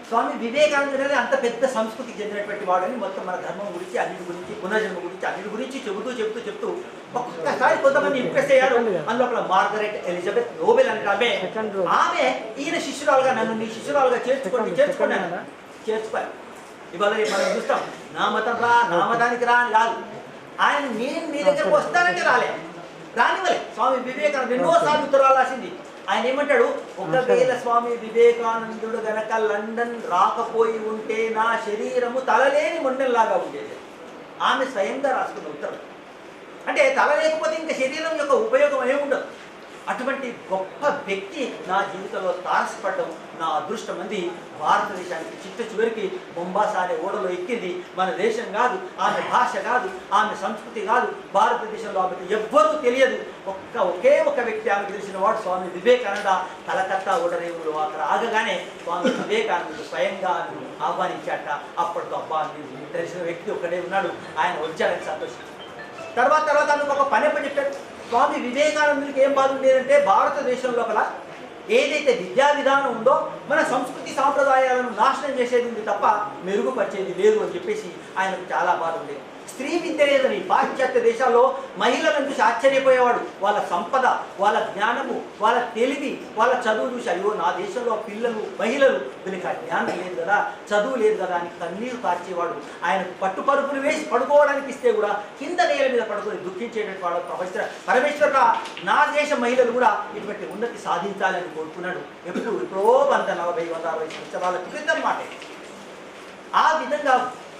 స్వామి వివేకానంద అనేది అంత పెద్ద సంస్కృతికి చెందినటువంటి వాడని మొత్తం మన ధర్మం గురించి, అన్నిటి గురించి, పునర్జన్మ గురించి, అన్నిటి గురించి చెబుతూ ఒక్కసారి కొంతమంది ఇంప్రెస్ అయ్యారు. అందులో మార్గరెట్ ఎలిజబెత్ నోబెల్ అంటే ఆమె ఈయన శిష్యురాలుగా నన్ను నీ శిష్యురాలుగా చేర్చుకున్నాను. ఇవాళ మనం చూస్తాం నా మతం రా, నా మతానికి రా అని కాదు, ఆయన నేను మీ దగ్గరకు వస్తానంటే రానివ్వలే. స్వామి వివేకానంద ఎన్నోసార్లు ఉత్తరాలు రాసింది. ఆయన ఏమంటాడు, ఒకవేళ స్వామి వివేకానందుడు గనక లండన్ రాకపోయి ఉంటే నా శరీరము తలలేని మొండెల్లాగా ఉండేది. ఆమె స్వయంగా రాసుకున్న ఉత్తరం. అంటే తల లేకపోతే ఇంకా శరీరం యొక్క ఉపయోగం ఏముండదు. అటువంటి గొప్ప వ్యక్తి నా జీవితంలో తారసపడడం నా అదృష్టం అంది. భారతదేశానికి చిట్ట చివరికి బొంబాసా అనే ఓడలో ఎక్కింది. మన దేశం కాదు, ఆమె భాష కాదు, ఆమె సంస్కృతి కాదు, భారతదేశంలో ఆమెకు ఎవ్వరూ తెలియదు. ఒకే ఒక వ్యక్తి ఆమెకు తెలిసిన వాడు స్వామి వివేకానంద. కలకత్తా ఓడరేవులో అక్కడ ఆగగానే స్వామి వివేకానందుడు స్వయంగా ఆహ్వానించాట. అప్పటితో అబ్బా తెలిసిన వ్యక్తి ఒక్కడే ఉన్నాడు, ఆయన వచ్చాడని సంతోషించాడు. తర్వాత అందుకు ఒక పని చెప్పాడు. స్వామి వివేకానందునికి ఏం బాధ ఉండేదంటే భారతదేశం లోపల ఏదైతే విద్యా విధానం ఉందో మన సంస్కృతి సాంప్రదాయాలను నాశనం చేసేది ఉంది తప్ప మెరుగుపరిచేది లేదు అని చెప్పేసి ఆయనకు చాలా బాధ ఉండేది. స్త్రీ విద్య లేదని పాశ్చాత్య దేశాల్లో మహిళలను చూసి ఆశ్చర్యపోయేవాడు. వాళ్ళ సంపద, వాళ్ళ జ్ఞానము, వాళ్ళ తెలివి, వాళ్ళ చదువు చూసి అయ్యో నా దేశంలో మహిళలు వీళ్ళకి ఆ జ్ఞానం లేదు కదా, చదువు లేదు కదా అని కన్నీరు కార్చేవాడు. ఆయనకు పట్టుపరుపులు వేసి పడుకోవడానికి ఇస్తే కూడా కింద నేల మీద పడుకొని దుఃఖించేటటువంటి వాడు. పరమేశ్వర నా దేశ మహిళలు కూడా ఇటువంటి ఉన్నతి సాధించాలని కోరుకున్నాడు. ఎప్పుడో 140-160 సంవత్సరాల క్రితం మాట. ఆ విధంగా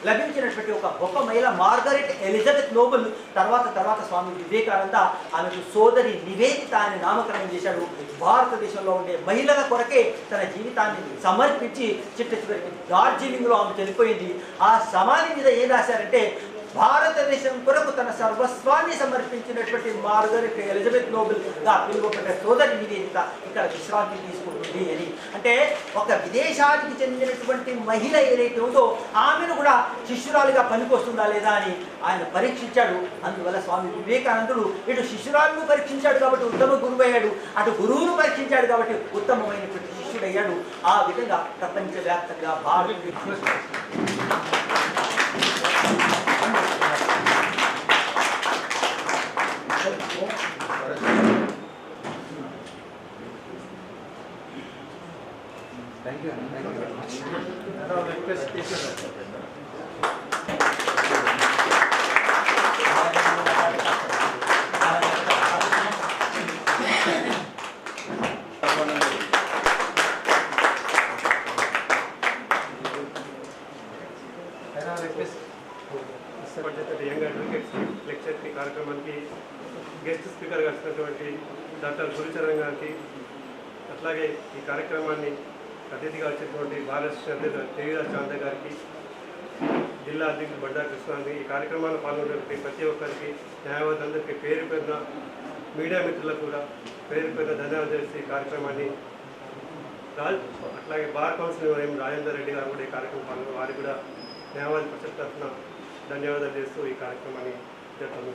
లభించినటువంటి ఒక గొప్ప మహిళ మార్గరెట్ ఎలిజబెత్ నోబెల్. తర్వాత స్వామి వివేకానంద ఆమెకు సోదరి నివేదిత అని నామకరణం చేశాడు. భారతదేశంలో ఉండే మహిళల కొరకే తన జీవితాన్ని సమర్పించి చిట్ట చివరికి డార్జిలింగ్లో ఆమె చనిపోయింది. ఆ సమాధి మీద ఏం రాశారంటే, భారతదేశం కొరకు తన సర్వస్వాన్ని సమర్పించినటువంటి మార్గరెట్ ఎలిజబెత్ నోబెల్గా పిలువబడ్డ సోదరి నివేదిత ఇక్కడ విశ్రాంతి తీసుకుంటుంది అని. అంటే ఒక విదేశానికి చెందినటువంటి మహిళ ఏదైతే ఉందో ఆమెను కూడా శిష్యురాలుగా పనికొస్తుందా లేదా అని ఆయన పరీక్షించాడు. అందువల్ల స్వామి వివేకానందుడు ఇటు శిష్యురాలను పరీక్షించాడు కాబట్టి ఉత్తమ గురువు అయ్యాడు, అటు గురువును పరీక్షించాడు కాబట్టి ఉత్తమమైనటువంటి శిష్యుడయ్యాడు. ఆ విధంగా ప్రపంచవ్యాప్తంగా Thank you very much. Now request teacher. Young advocates lecture కార్యక్రమానికి గెస్ట్ స్పీకర్గా వచ్చినటువంటి డాక్టర్ గురుచరణ్ గారికి, అట్లాగే ఈ కార్యక్రమాన్ని అతిథిగా వచ్చినటువంటి బాలకృష్ణ తేజరాజ్ చాంద గారికి, జిల్లా అధ్యక్షులు బడ్డా కృష్ణానికి, ఈ కార్యక్రమాల్లో పాల్గొనే ప్రతి ఒక్కరికి, న్యాయవాదులందరికీ పేరు పేరున, మీడియా మిత్రులకు కూడా పేరు పేరున ధన్యవాదాలు చేసి ఈ కార్యక్రమాన్ని అట్లాగే బార్ కౌన్సిల్ రాజేందర్ రెడ్డి గారు కూడా ఈ కార్యక్రమం పాల్గొన్నారు. వారికి కూడా న్యాయవాది పరిషత్ తరఫున ధన్యవాదాలు చేస్తూ ఈ కార్యక్రమాన్ని జరుపుతున్నాను.